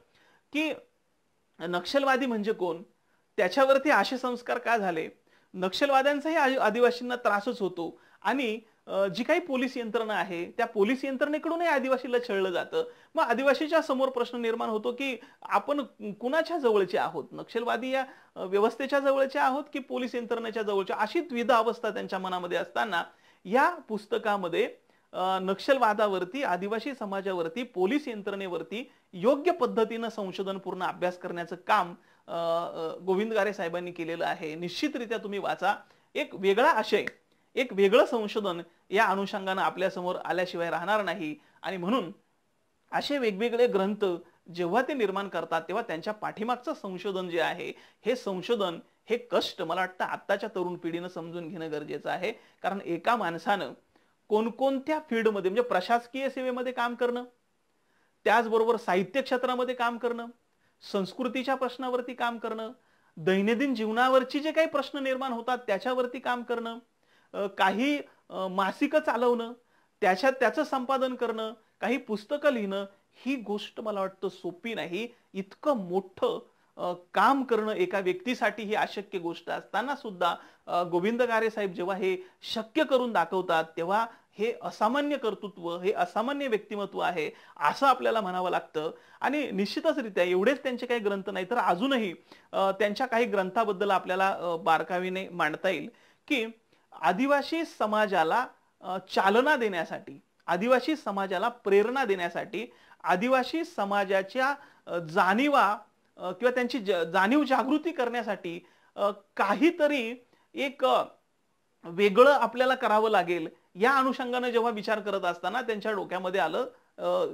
की नक्षलवादी म्हणजे कोण, त्याच्यावरती असे संस्कार का झाले, नक्षलवाद्यांचाही आदिवासींना त्रासच होतो आणि जी काही पोलीस यंत्रणा आहे त्या पोलीस यंत्रणेकडूनही आदिवासीला छळलं जातं. मग आदिवासीच्या समोर प्रश्न निर्माण होतो की आपण कुणाच्या जवळचे आहोत, नक्षलवादी या व्यवस्थेच्या जवळचे आहोत की पोलीस यंत्रणेच्या जवळच्या, अशी द्विधा अवस्था त्यांच्या मनामध्ये असताना या पुस्तकामध्ये नक्षलवादावरती, आदिवासी समाजावरती, पोलीस यंत्रणेवरती योग्य पद्धतीनं संशोधनपूर्ण अभ्यास करण्याचं काम गोविंद गारे साहेबांनी केलेलं आहे. निश्चितरित्या तुम्ही वाचा. एक वेगळा आशय, एक वेगळं संशोधन या अनुषंगानं आपल्या समोर आल्याशिवाय राहणार नाही. आणि म्हणून असे वेगवेगळे ग्रंथ जेव्हा ते निर्माण करतात तेव्हा त्यांच्या पाठीमागचं संशोधन जे आहे, हे संशोधन, हे कष्ट मला वाटतं आत्ताच्या तरुण पिढीनं समजून घेणं गरजेचं आहे. कारण एका माणसानं कोणकोणत्या फील्डमध्ये, म्हणजे प्रशासकीय सेवेमध्ये काम करणं, त्याचबरोबर साहित्य क्षेत्रामध्ये काम करणं, संस्कृतीच्या प्रश्नावरती काम करणं, दैनंदिन जीवनावरची जे काही प्रश्न निर्माण होतात त्याच्यावरती काम करणं, काही मासिकं चालवणं, त्याचं संपादन करणं, काही पुस्तकं लिहिणं, ही गोष्ट मला वाटतं सोपी नाही. इतकं मोठं काम करणं एका व्यक्तीसाठी ही अशक्य गोष्ट असताना सुद्धा गोविंद गारे साहेब जेव्हा हे शक्य करून दाखवतात तेव्हा हे असामान्य कर्तृत्व, हे असामान्य व्यक्तिमत्व आहे असं आपल्याला म्हणावं लागतं. आणि निश्चितचरित्या एवढेच त्यांचे काही ग्रंथ नाही तर अजूनही त्यांच्या काही ग्रंथाबद्दल आपल्याला बारकावीने मांडता येईल. की आदिवासी समाजाला चालना देण्यासाठी, आदिवासी समाजाला प्रेरणा देण्यासाठी, आदिवासी समाजाच्या जाणीवा किंवा त्यांची जाणीव जागृती करण्यासाठी काहीतरी एक वेगळं आपल्याला करावं लागेल या अनुषंगाने जेव्हा विचार करत असताना त्यांच्या डोक्यामध्ये आलं,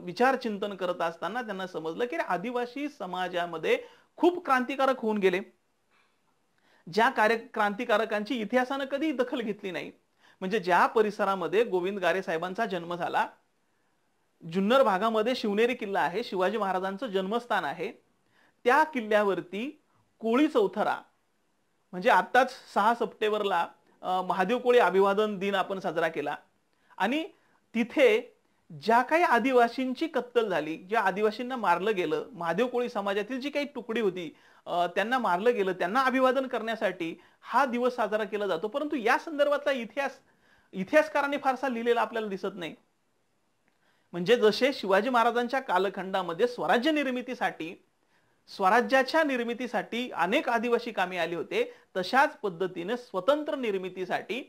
विचार चिंतन करत असताना त्यांना समजलं की आदिवासी समाजामध्ये खूप क्रांतिकारक होऊन गेले, ज्या क्रांतिकारकांची इतिहासानं कधी दखल घेतली नाही. म्हणजे ज्या परिसरामध्ये गोविंद गारे साहेबांचा जन्म झाला, जुन्नर भागामध्ये शिवनेरी किल्ला आहे, शिवाजी महाराजांचं जन्मस्थान आहे, त्या किल्ल्यावरती कोळी चौथरा, म्हणजे आताच 6 सप्टेंबरला महादेव कोळी अभिवादन दिन आपण साजरा केला आणि तिथे ज्या काही आदिवासींची कत्तल झाली, ज्या आदिवासींना मारलं गेलं, महादेव कोळी समाजातील जी काही तुकडी होती त्यांना मारलं गेलं, त्यांना अभिवादन करण्यासाठी हा दिवस साजरा केला जातो. परंतु या संदर्भातला इतिहासकारांनी फारसा लिहिलेला आपल्याला दिसत नाही. म्हणजे जसे शिवाजी महाराजांच्या कालखंडामध्ये स्वराज्याच्या निर्मितीसाठी अनेक आदिवासी कामी आले होते, तशाच पद्धतीने स्वतंत्र निर्मितीसाठी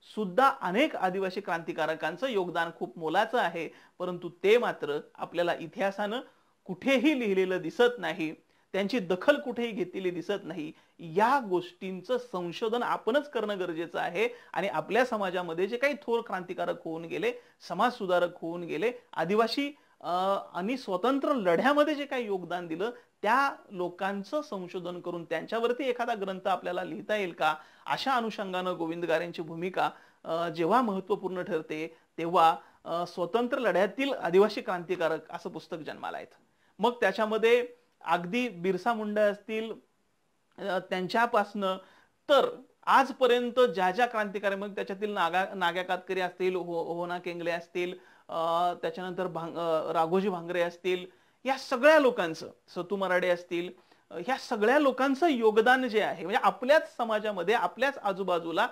सुद्धा अनेक आदिवासी क्रांतिकारकांचं योगदान खूप मोलाचं आहे. परंतु ते मात्र आपल्याला इतिहासानं कुठेही लिहिलेलं दिसत नाही, त्यांची दखल कुठेही घेतलेली दिसत नाही. या गोष्टींचं संशोधन आपणच करणं गरजेचं आहे. आणि आपल्या समाजामध्ये जे काही थोर क्रांतिकारक होऊन गेले, समाज सुधारक होऊन गेले, आदिवासी आणि स्वतंत्र लढ्यामध्ये जे काही योगदान दिलं, त्या लोकांचं संशोधन करून त्यांच्यावरती एखादा ग्रंथ आपल्याला लिहिता येईल का, अशा अनुषंगानं गोविंद गारेंची भूमिका जेव्हा महत्वपूर्ण ठरते, तेव्हा स्वतंत्र लढ्यातील आदिवासी क्रांतिकारक असं पुस्तक जन्माला येतं. मग त्याच्यामध्ये अगदी बिरसा मुंडा असतील, त्यांच्यापासनं तर आजपर्यंत ज्या ज्या क्रांतिकारी, मग त्याच्यातील नाग्या कातकरी असतील, होना केंगले असतील, त्याच्यानंतर राघोजी भांगरे असतील, या सगळ्या लोकांचं, सतू मराडे असतील, ह्या सगळ्या लोकांचं योगदान जे आहे, म्हणजे आपल्याच समाजामध्ये आपल्याच आजूबाजूला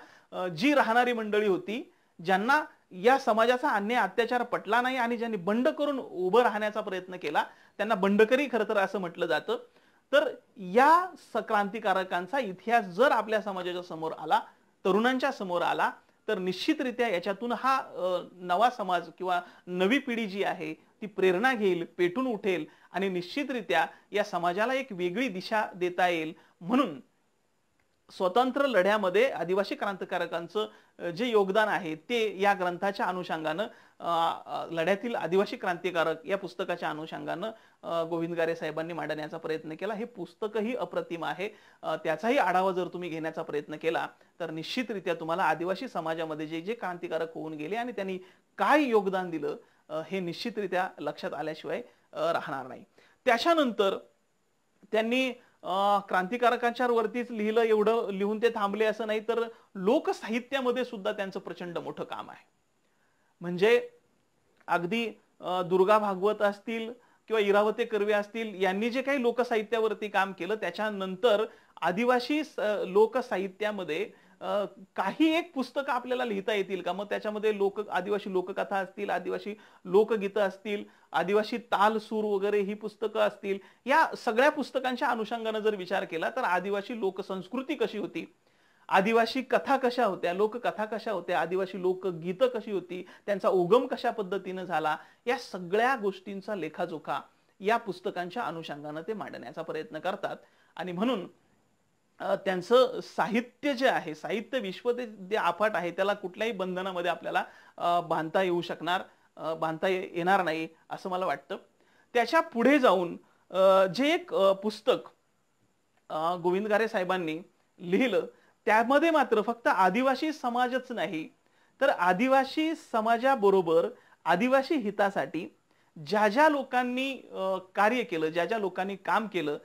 जी राहणारी मंडळी होती, ज्यांना या समाजाचा अन्याय अत्याचार पटला नाही आणि ज्यांनी बंड करून उभं राहण्याचा प्रयत्न केला, त्यांना बंडकरी खरं तर असं म्हटलं जातं. तर या क्रांतिकारकांचा इतिहास जर आपल्या समाजाच्या समोर आला, तरुणांच्या समोर आला, तर निश्चितरित्या याच्यातून हा नवा समाज किंवा नवी पिढी जी आहे ती प्रेरणा घेईल, पेटून उठेल आणि निश्चितरित्या या समाजाला एक वेगळी दिशा देता येईल. म्हणून स्वतंत्र लढ्यामध्ये आदिवासी क्रांतिकारकांचं जे योगदान आहे ते या ग्रंथाच्या अनुषंगानं, लढ्यातील आदिवासी क्रांतिकारक या पुस्तकाच्या अनुषंगानं गोविंद गारे साहेबांनी मांडण्याचा प्रयत्न केला. हे पुस्तकही अप्रतिम आहे. त्याचाही आढावा जर तुम्ही घेण्याचा प्रयत्न केला तर निश्चितरित्या तुम्हाला आदिवासी समाजामध्ये जे जे क्रांतिकारक होऊन गेले आणि त्यांनी काय योगदान दिलं हे निश्चितरित्या लक्षात आल्याशिवाय राहणार नाही. त्याच्यानंतर त्यांनी क्रांतिकारकांच्या वरतीच लिहिलं, एवढं लिहून ते थांबले असं नाही, तर लोकसाहित्यामध्ये सुद्धा त्यांचं प्रचंड मोठं काम आहे. म्हणजे अगदी दुर्गा भागवत असतील किंवा इरावते कर्वे असतील, यांनी जे काही लोकसाहित्यावरती काम केलं, त्याच्यानंतर आदिवासी लोकसाहित्यामध्ये काही एक पुस्तकं आपल्याला लिहिता येतील का? मग त्याच्यामध्ये आदिवासी लोककथा असतील, आदिवासी लोकगीतं असतील, आदिवासी ताल सूर वगैरे ही पुस्तकं असतील, या सगळ्या पुस्तकांच्या अनुषंगाने जर विचार केला तर आदिवासी लोकसंस्कृती कशी होती, आदिवासी कथा कशा होत्या, लोककथा कशा होत्या, आदिवासी लोकगीतं कशी होती, त्यांचा उगम कशा पद्धतीने झाला, या सगळ्या गोष्टींचा लेखाजोखा या पुस्तकांच्या अनुषंगाने ते मांडण्याचा प्रयत्न करतात. आणि म्हणून त्यांचं साहित्य जे आहे, साहित्य विश्व जे अफाट आहे, त्याला कुठल्याही बंधनामध्ये आपल्याला बांधता येणार नाही असं मला वाटतं. त्याच्या पुढे जाऊन जे एक पुस्तक गोविंद गारे साहेबांनी लिहिलं, त्यामध्ये मात्र फक्त आदिवासी समाजच नाही, तर आदिवासी समाजाबरोबर आदिवासी हितासाठी ज्या ज्या लोकांनी कार्य केलं, ज्या ज्या लोकांनी काम केलं,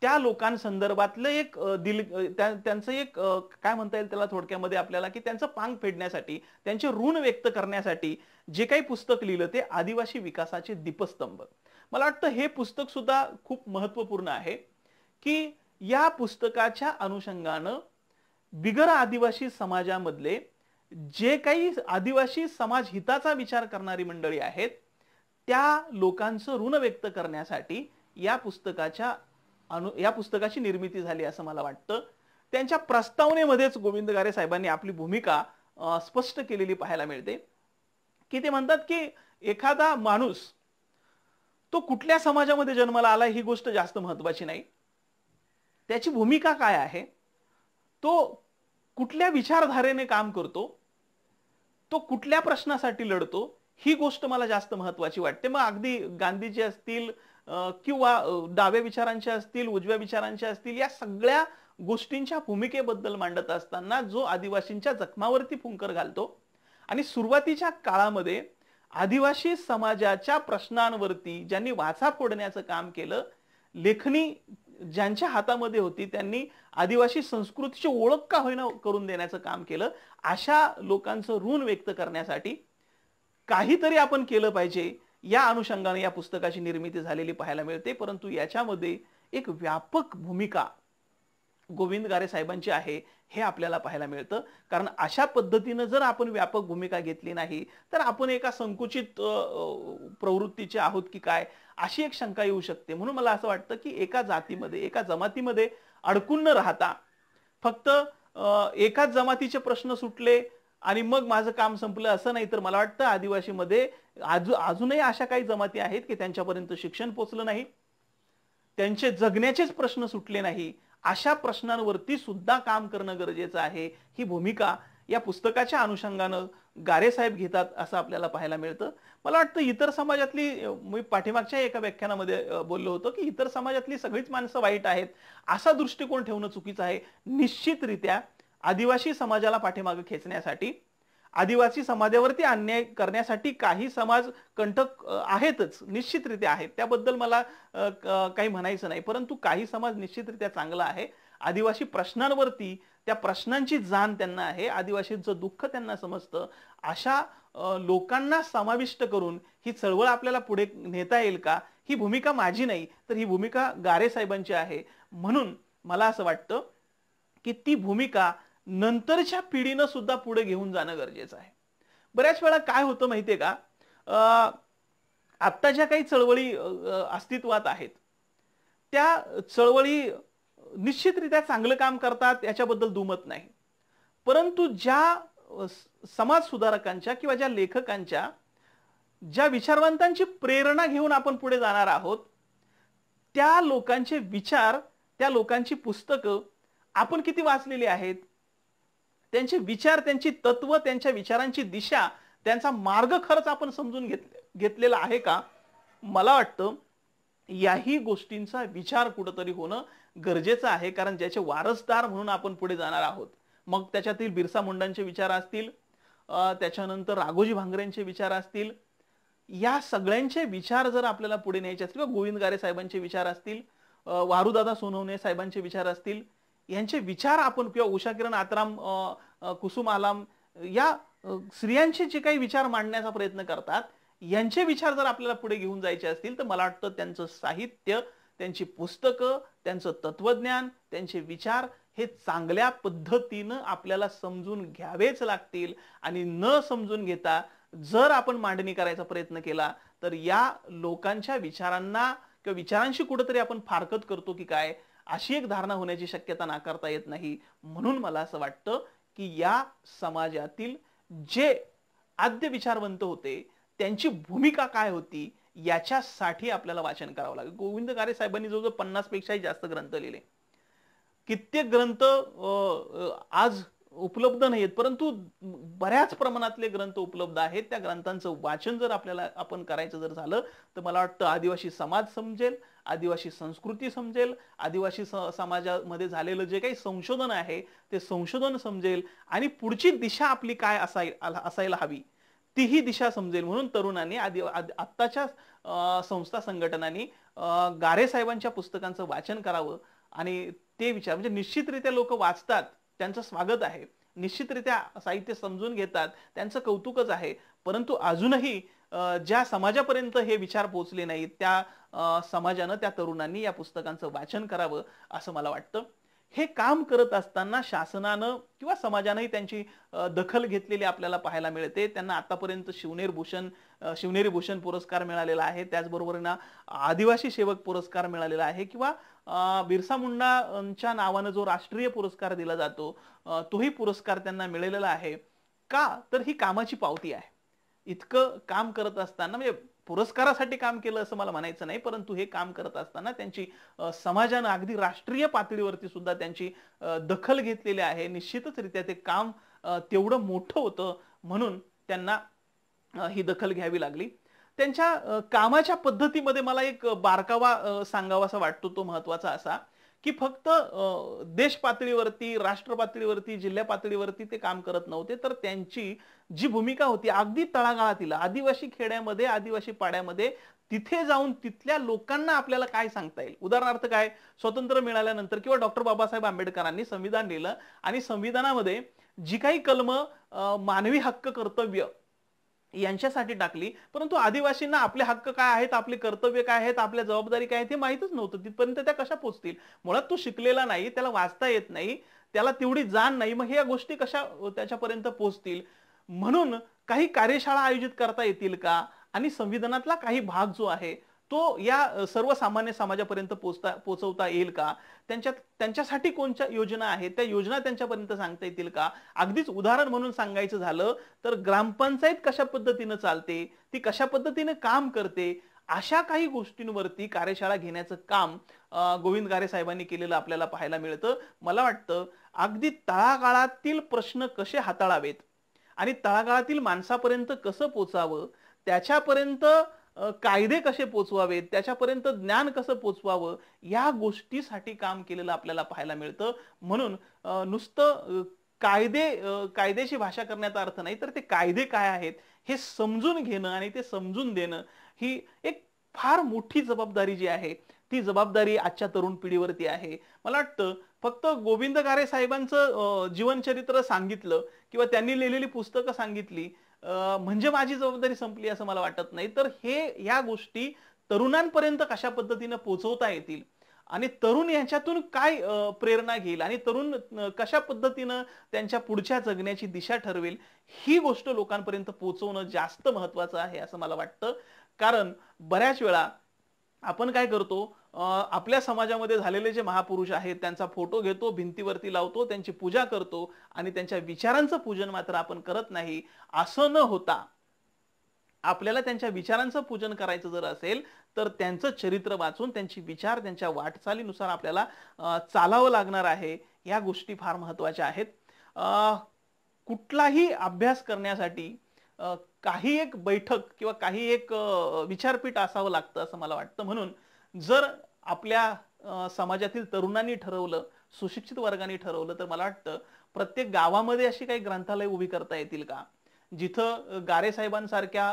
त्या लोकांसंदर्भातलं एक त्यांचं एक काय म्हणता येईल त्याला थोडक्यामध्ये आपल्याला, की त्यांचं पांग फेडण्यासाठी, त्यांचे ऋण व्यक्त करण्यासाठी जे काही पुस्तक लिहिलं ते आदिवासी विकासाचे दीपस्तंभ. मला वाटतं हे पुस्तक सुद्धा खूप महत्वपूर्ण आहे, की या पुस्तकाच्या अनुषंगानं बिगर आदिवासी समाजामधले जे काही आदिवासी समाज हिताचा विचार करणारी मंडळी आहेत, त्या लोकांचं ऋण व्यक्त करण्यासाठी या पुस्तकाची निर्मिती झाली असं मला वाटतं. त्यांच्या प्रस्तावनेमध्येच गोविंद गारे साहेबांनी आपली भूमिका स्पष्ट केलेली पाहायला मिळते, की ते म्हणतात की एखादा माणूस तो कुठल्या समाजामध्ये जन्माला आला ही गोष्ट जास्त महत्वाची नाही, त्याची भूमिका काय आहे, तो कुठल्या विचारधारेने काम करतो, तो कुठल्या प्रश्नासाठी लढतो, ही गोष्ट मला जास्त महत्वाची वाटते. मग अगदी गांधीजी असतील किंवा डाव्या विचारांचे असतील, उजव्या विचारांचे असतील, या सगळ्या गोष्टींच्या भूमिकेबद्दल मांडत असताना जो आदिवासींच्या जखमावरती फुंकर घालतो आणि सुरुवातीच्या काळामध्ये आदिवासी समाजाच्या प्रश्नांवरती ज्यांनी वाचा फोडण्याचं काम केलं, लेखणी ज्यांच्या हातामध्ये होती, त्यांनी आदिवासी संस्कृतीची ओळख का होईना करून देण्याचं काम केलं. अशा लोकांचं ऋण व्यक्त करण्यासाठी काहीतरी आपण केलं पाहिजे या अनुषंगाने या पुस्तकाची निर्मिती झालेली पाहायला मिळते. परंतु याच्यामध्ये एक व्यापक भूमिका गोविंद गारे साहेबांची आहे हे आपल्याला पाहायला मिळतं. कारण अशा पद्धतीनं जर आपण व्यापक भूमिका घेतली नाही तर आपण एका संकुचित प्रवृत्तीचे आहोत की काय, अशी एक शंका येऊ शकते. म्हणून मला असं वाटतं की एका जातीमध्ये, एका जमातीमध्ये अडकून न राहता फक्त एकाच जमातीचे प्रश्न सुटले आणि मग माझं काम संपलं असं नाही, तर मला वाटतं आदिवासीमध्ये अजूनही अशा काही जमाती आहेत की त्यांच्यापर्यंत शिक्षण पोहोचलं नाही, त्यांचे जगण्याचेच प्रश्न सुटले नाही. अशा प्रश्नांवरती सुद्धा काम करणं गरजेचं आहे. ही भूमिका या पुस्तकाच्या अनुषंगानं गारे साहेब घेतात असं आपल्याला पाहायला मिळतं. मला वाटतं इतर समाजातली, मी पाठीमागच्या एका व्याख्यानामध्ये बोललो होतो की इतर समाजातली सगळीच माणसं वाईट आहेत असा दृष्टिकोन ठेवणं चुकीचं आहे. निश्चितरित्या आदिवासी समाजाला पाठीमागे खेचण्यासाठी, आदिवासी समाजावरती अन्याय करण्यासाठी काही समाज कंटक आहेतच, निश्चितरित्या आहेत, त्याबद्दल मला काही म्हणायचं नाही. परंतु काही समाज निश्चितरित्या चांगला आहे. आदिवासी प्रश्नांवरती, त्या प्रश्नांची जाण त्यांना आहे, आदिवासींचं दुःख त्यांना समजतं. अशा लोकांना समाविष्ट करून ही चळवळ आपल्याला पुढे नेता येईल का, ही भूमिका माझी नाही, तर ही भूमिका गारे साहेबांची आहे. म्हणून मला असं वाटतं की ती भूमिका नंतरच्या पिढीनं सुद्धा पुढे घेऊन जाणं गरजेचं आहे. बऱ्याच वेळा काय होतं माहितीये का, आता ज्या काही चळवळी अस्तित्वात आहेत त्या चळवळी निश्चितरित्या चांगलं काम करतात, याच्याबद्दल दुमत नाही. परंतु ज्या समाज सुधारकांच्या किंवा ज्या लेखकांच्या, ज्या विचारवंतांची प्रेरणा घेऊन आपण पुढे जाणार आहोत, त्या लोकांचे विचार, त्या लोकांची पुस्तकं आपण किती वाचलेली आहेत, त्यांचे विचार, त्यांची तत्व, त्यांच्या विचारांची दिशा, त्यांचा मार्ग खरंच आपण समजून घेतलेला आहे का? मला वाटतं याही गोष्टींचा विचार कुठेतरी होणं गरजेचं आहे. कारण ज्याचे वारसदार म्हणून आपण पुढे जाणार आहोत, मग त्याच्यातील बिरसा मुंडांचे विचार असतील, त्याच्यानंतर राघोजी भांगरेंचे विचार असतील, या सगळ्यांचे विचार जर आपल्याला पुढे न्यायचे असतील, किंवा गोविंद गारे साहेबांचे विचार असतील, वारुदादा सोनवणे साहेबांचे विचार असतील, यांचे विचार आपण, किंवा उषा किरण आत्राम, कुसुम आलाम, या स्त्रियांचे जे काही विचार मांडण्याचा प्रयत्न करतात, यांचे विचार जर आपल्याला पुढे घेऊन जायचे असतील, तर मला वाटतं त्यांचं साहित्य, त्यांची पुस्तकं, त्यांचं तत्वज्ञान, त्यांचे विचार हे चांगल्या पद्धतीनं आपल्याला समजून घ्यावेच लागतील. आणि न समजून घेता जर आपण मांडणी करायचा प्रयत्न केला तर या लोकांच्या विचारांना किंवा विचारांशी कुठेतरी आपण फारकत करतो की काय, अशी एक धारणा होण्याची शक्यता नाकारता येत नाही. म्हणून मला असं वाटतं की या समाजातील जे आद्य विचारवंत होते त्यांची भूमिका काय होती याच्यासाठी आपल्याला वाचन करावं लागेल. गोविंद गारे साहेबांनी जवळजवळ 50 पेक्षाही जास्त ग्रंथ लिहिले. कित्येक ग्रंथ आज उपलब्ध नाहीत, परंतु बऱ्याच प्रमाणातले ग्रंथ उपलब्ध आहेत. त्या ग्रंथांचं वाचन जर आपल्याला आपण करायचं जर झालं तर मला वाटतं आदिवासी समाज समजेल, आदिवासी संस्कृती समजेल, आदिवासी समाजामध्ये झालेलं जे काही संशोधन आहे ते संशोधन समजेल, आणि पुढची दिशा आपली काय असायला हवी तीही दिशा समजेल. म्हणून तरुणांनी, आत्ताच्या संस्था संघटनांनी गारे साहेबांच्या पुस्तकांचं वाचन करावं. आणि ते विचार म्हणजे निश्चितरित्या लोक वाचतात, त्यांचं स्वागत आहे, निश्चितरित्या साहित्य समजून घेतात, त्यांचं कौतुकच आहे. परंतु अजूनही ज्या समाजापर्यंत हे विचार पोहोचले नाहीत त्या समाजानं, त्या तरुणांनी या पुस्तकांचं वाचन करावं असं मला वाटतं. हे काम करत असताना शासनानं किंवा समाजानंही त्यांची दखल घेतलेली आपल्याला पाहायला मिळते. त्यांना आतापर्यंत शिवनेरी भूषण पुरस्कार मिळालेला आहे, त्याचबरोबर ना आदिवासी सेवक पुरस्कार मिळालेला आहे, किंवा बिरसा मुंडांच्या नावानं जो राष्ट्रीय पुरस्कार दिला जातो तोही पुरस्कार त्यांना मिळालेला आहे. का तर ही कामाची पावती आहे. इतकं काम करत असताना, म्हणजे पुरस्कारासाठी काम केलं असं मला म्हणायचं नाही, परंतु हे काम करत असताना त्यांची समाजानं अगदी राष्ट्रीय पातळीवरती सुद्धा त्यांची दखल घेतलेली आहे. निश्चितच रित्या ते काम तेवढं मोठं होतं, म्हणून त्यांना ही दखल घ्यावी लागली. त्यांच्या कामाच्या पद्धतीमध्ये मला एक बारकावा सांगावासा वाटतो, तो महत्वाचा असा की फक्त देश पातळीवरती, राष्ट्र पातळीवरती, जिल्हा पातळीवरती ते काम करत नव्हते, तर त्यांची जी भूमिका होती अगदी तळागाळातील आदिवासी खेड्यामध्ये, आदिवासी पाड्यामध्ये तिथे जाऊन तिथल्या लोकांना आपल्याला काय सांगता येईल. उदाहरणार्थ काय, स्वातंत्र्य मिळाल्यानंतर किंवा डॉक्टर बाबासाहेब आंबेडकरांनी संविधान लिहिलं आणि संविधानामध्ये जी काही कलम मानवी हक्क, कर्तव्य यांच्यासाठी टाकली, परंतु आदिवासींना आपले हक्क काय आहेत, आपले कर्तव्य काय आहेत, आपल्या जबाबदारी काय आहेत हे माहितच नव्हतं. तिथपर्यंत त्या कशा पोहोचतील? मुळात तो शिकलेला नाही, त्याला वाचता येत नाही, त्याला तेवढी जाण नाही, मग ह्या गोष्टी कशा त्याच्यापर्यंत पोहोचतील? म्हणून काही कार्यशाळा आयोजित करता येतील का? आणि संविधानातला काही भाग जो आहे तो या सर्वसामान्य समाजापर्यंत पोहोचवता येईल का? त्यांच्यासाठी कोणत्या योजना आहेत, त्या योजना त्यांच्यापर्यंत सांगता येतील का? अगदीच उदाहरण म्हणून सांगायचं झालं तर ग्रामपंचायत कशा पद्धतीने चालते, ती कशा पद्धतीने काम करते, अशा काही गोष्टींवरती कार्यशाळा घेण्याचं काम गोविंद गारे साहेबांनी केलेलं आपल्याला पाहायला मिळतं. मला वाटतं अगदी तळागाळातील प्रश्न कसे हाताळावेत आणि तळागाळातील माणसापर्यंत कसं पोचावं, त्याच्यापर्यंत कायदे कसे पोचवावेत, त्याच्यापर्यंत ज्ञान कसं पोचवावं, या गोष्टीसाठी काम केलेलं आपल्याला पाहायला मिळतं. म्हणून नुसतं कायद्याची भाषा करण्याचा अर्थ नाही, तर ते कायदे काय आहेत हे समजून घेणं आणि ते समजून देणं ही एक फार मोठी जबाबदारी जी आहे, ती जबाबदारी आजच्या तरुण पिढीवरती आहे. मला वाटतं फक्त गोविंद गारे साहेबांचं जीवनचरित्र सांगितलं किंवा त्यांनी लिहिलेली पुस्तकं सांगितली म्हणजे माझी जबाबदारी संपली असं मला वाटत नाही. तर या गोष्टी तरुणांपर्यंत कशा पद्धतीने पोहोचवता येतील आणि तरुण याच्यातून काय प्रेरणा घेईल आणि तरुण कशा पद्धतीनं त्यांच्या पुढच्या जगण्याची दिशा ठरवेल, ही गोष्ट लोकांपर्यंत पोहोचवणं जास्त महत्वाचं आहे असं मला वाटतं. कारण बऱ्याच वेळा आपण काय करतो, आपल्या समाजामध्ये झालेले जे महापुरुष आहेत त्यांचा फोटो घेतो, भिंतीवरती लावतो, त्यांची पूजा करतो आणि त्यांच्या विचारांचं पूजन मात्र आपण करत नाही. असं न होता आपल्याला त्यांच्या विचारांचं पूजन करायचं जर असेल तर त्यांचं चरित्र वाचून त्यांची विचार त्यांच्या वाटचालीनुसार आपल्याला चालावं लागणार आहे. या गोष्टी फार महत्त्वाच्या आहेत. कुठलाही अभ्यास करण्यासाठी काही एक बैठक किंवा काही एक विचारपीठ असावं लागतं असं मला वाटतं. म्हणून जर आपल्या समाजातील तरुणांनी ठरवलं, सुशिक्षित वर्गाने ठरवलं, तर मला वाटतं प्रत्येक गावामध्ये अशी काही ग्रंथालय उभी करता येतील का, जिथं गारे साहेबांसारख्या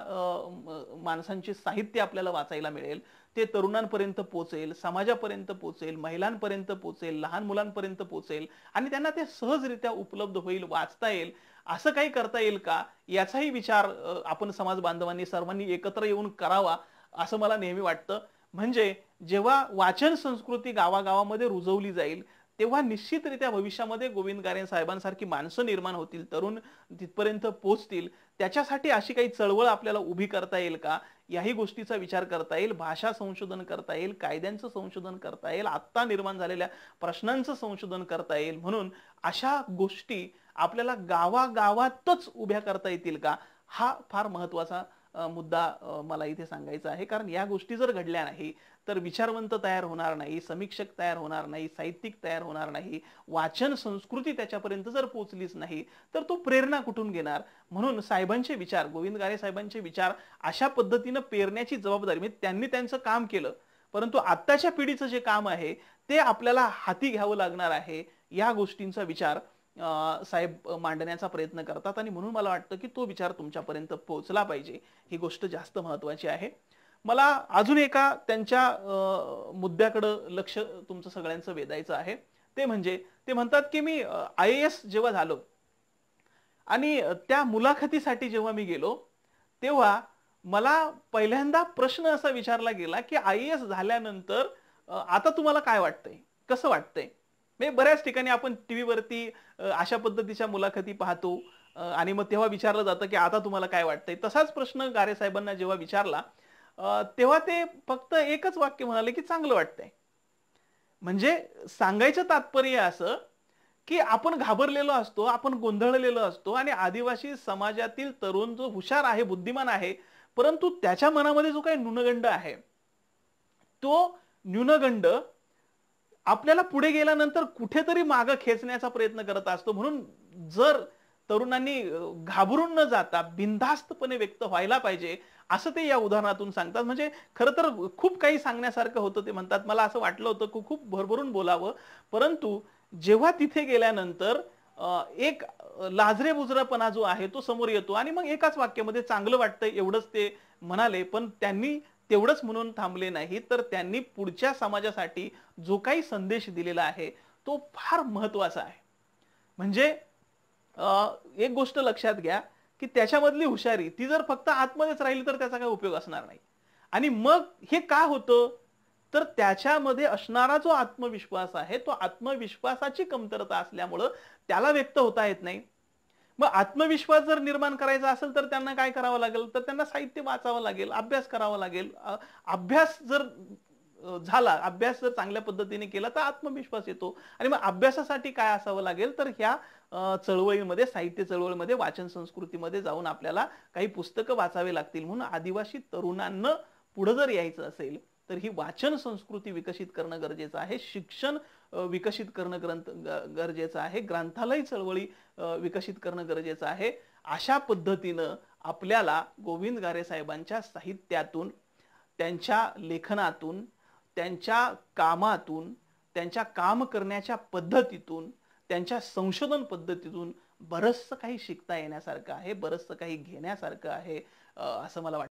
माणसांचे साहित्य आपल्याला वाचायला मिळेल, ते तरुणांपर्यंत पोहोचेल, समाजापर्यंत पोहोचेल, महिलांपर्यंत पोहोचेल, लहान मुलांपर्यंत पोहोचेल आणि त्यांना ते सहजरित्या उपलब्ध होईल, वाचता येईल. असं काही करता येईल का, याचाही विचार आपण समाज बांधवांनी सर्वांनी एकत्र येऊन करावा असं मला नेहमी वाटतं. म्हणजे जेव्हा वाचन संस्कृती गावागावामध्ये रुजवली जाईल तेव्हा निश्चितरित्या भविष्यामध्ये गोविंद गारे साहेबांसारखी माणसं निर्माण होतील, तरुण तिथपर्यंत पोहोचतील. त्याच्यासाठी अशी काही चळवळ आपल्याला उभी करता येईल का, याही गोष्टीचा विचार करता येईल. भाषा संशोधन करता येईल, कायद्यांचं संशोधन करता येईल, आत्ता निर्माण झालेल्या प्रश्नांचं संशोधन करता येईल. म्हणून अशा गोष्टी आपल्याला गावागावातच उभ्या करता येतील का, हा फार महत्वाचा मुद्दा मला इथे सांगायचा आहे. कारण या गोष्टी जर घडल्या नाही तर विचारवंत तयार होणार नाही, समीक्षक तयार होणार नाही, साहित्यिक तयार होणार नाही, वाचन संस्कृती त्याच्यापर्यंत जर पोहोचलीच नाही तर तो प्रेरणा कुठून घेणार. म्हणून साहेबांचे विचार, गोविंद गारे साहेबांचे विचार अशा पद्धतीने पेरण्याची जबाबदारी, म्हणजे त्यांनी त्यांचं काम केलं, परंतु आत्ताच्या पिढीचं जे काम आहे ते आपल्याला हाती घ्यावं लागणार आहे. या गोष्टींचा विचार साहेब मांडण्याचा प्रयत्न करतात आणि म्हणून मला वाटतं की तो विचार तुमच्यापर्यंत पोहोचला पाहिजे, ही गोष्ट जास्त महत्वाची आहे. मला अजून एका त्यांच्या मुद्द्याकडे लक्ष तुमचं सगळ्यांचं वेधायचं आहे. ते म्हणजे ते म्हणतात की मी IAS जेव्हा झालो आणि त्या मुलाखतीसाठी जेव्हा मी गेलो तेव्हा मला पहिल्यांदा प्रश्न असा विचारला गेला की IAS झाल्यानंतर आता तुम्हाला काय वाटतंय, कसं वाटतंय. म्हणजे बऱ्याच ठिकाणी आपण टीव्हीवरती अशा पद्धतीच्या मुलाखती पाहतो आणि मग तेव्हा विचारलं जातं की आता तुम्हाला काय वाटतंय. तसाच प्रश्न गारे साहेबांना जेव्हा विचारला तेव्हा ते फक्त एकच वाक्य म्हणाले की चांगलं वाटतंय. म्हणजे सांगायचं तात्पर्य असं की आपण घाबरलेलो असतो, आपण गोंधळलेलो असतो आणि आदिवासी समाजातील तरुण जो हुशार आहे, बुद्धिमान आहे, परंतु त्याच्या मनामध्ये जो काही न्यूनगंड आहे तो न्यूनगंड आपल्याला पुढे गेल्यानंतर कुठेतरी मागे खेचण्याचा प्रयत्न करत असतो. म्हणून जर तरुणांनी घाबरून न जाता बिनधास्तपणे व्यक्त व्हायला पाहिजे असं ते या उदाहरणातून सांगतात. म्हणजे खरं तर खूप काही सांगण्यासारखं होतं. ते म्हणतात मला असं वाटलं होतं की खूप भरभरून बोलावं, परंतु जेव्हा तिथे गेल्यानंतर एक लाजरे बुजरापणा जो आहे तो समोर येतो आणि मग एकाच वाक्यामध्ये चांगलं वाटतंय एवढंच ते म्हणाले. पण त्यांनी तेवढंच म्हणून थांबले नाही, तर त्यांनी पुढच्या समाजासाठी जो काही संदेश दिलेला आहे तो फार महत्वाचा आहे. म्हणजे एक गोष्ट लक्षात घ्या की त्याच्यामधली हुशारी ती जर फक्त आतमध्येच राहिली तर त्याचा काही उपयोग असणार नाही. आणि मग हे का होतं, तर त्याच्यामध्ये असणारा जो आत्मविश्वास आहे तो आत्मविश्वासाची कमतरता असल्यामुळं त्याला व्यक्त होता येत नाही. मग आत्मविश्वास जर निर्माण करायचा असेल तर त्यांना काय करावं लागेल, तर त्यांना साहित्य वाचावं लागेल, अभ्यास करावा लागेल. अभ्यास जर झाला, अभ्यास जर चांगल्या पद्धतीने केला तर आत्मविश्वास येतो. आणि मग अभ्यासासाठी काय असावं लागेल, तर ह्या चळवळीमध्ये, साहित्य चळवळीमध्ये, वाचन संस्कृतीमध्ये जाऊन आपल्याला काही पुस्तकं वाचावे लागतील. म्हणून आदिवासी तरुणांना पुढे जर यायचं असेल तर ही वाचन संस्कृती विकसित करणं गरजेचं आहे. शिक्षण विकसित करणं गरजेचं आहे. ग्रंथालय चळवळी विकसित करणं गरजेचं आहे. अशा पद्धतीनं आपल्याला गोविंद गारे साहेबांच्या साहित्यातून, त्यांच्या लेखनातून, त्यांच्या कामातून, त्यांच्या काम करण्याच्या पद्धतीतून, त्यांच्या संशोधन पद्धतीतून बरंचसं काही शिकता येण्यासारखं आहे, बरंचसं काही घेण्यासारखं आहे, असं मला वाटतं.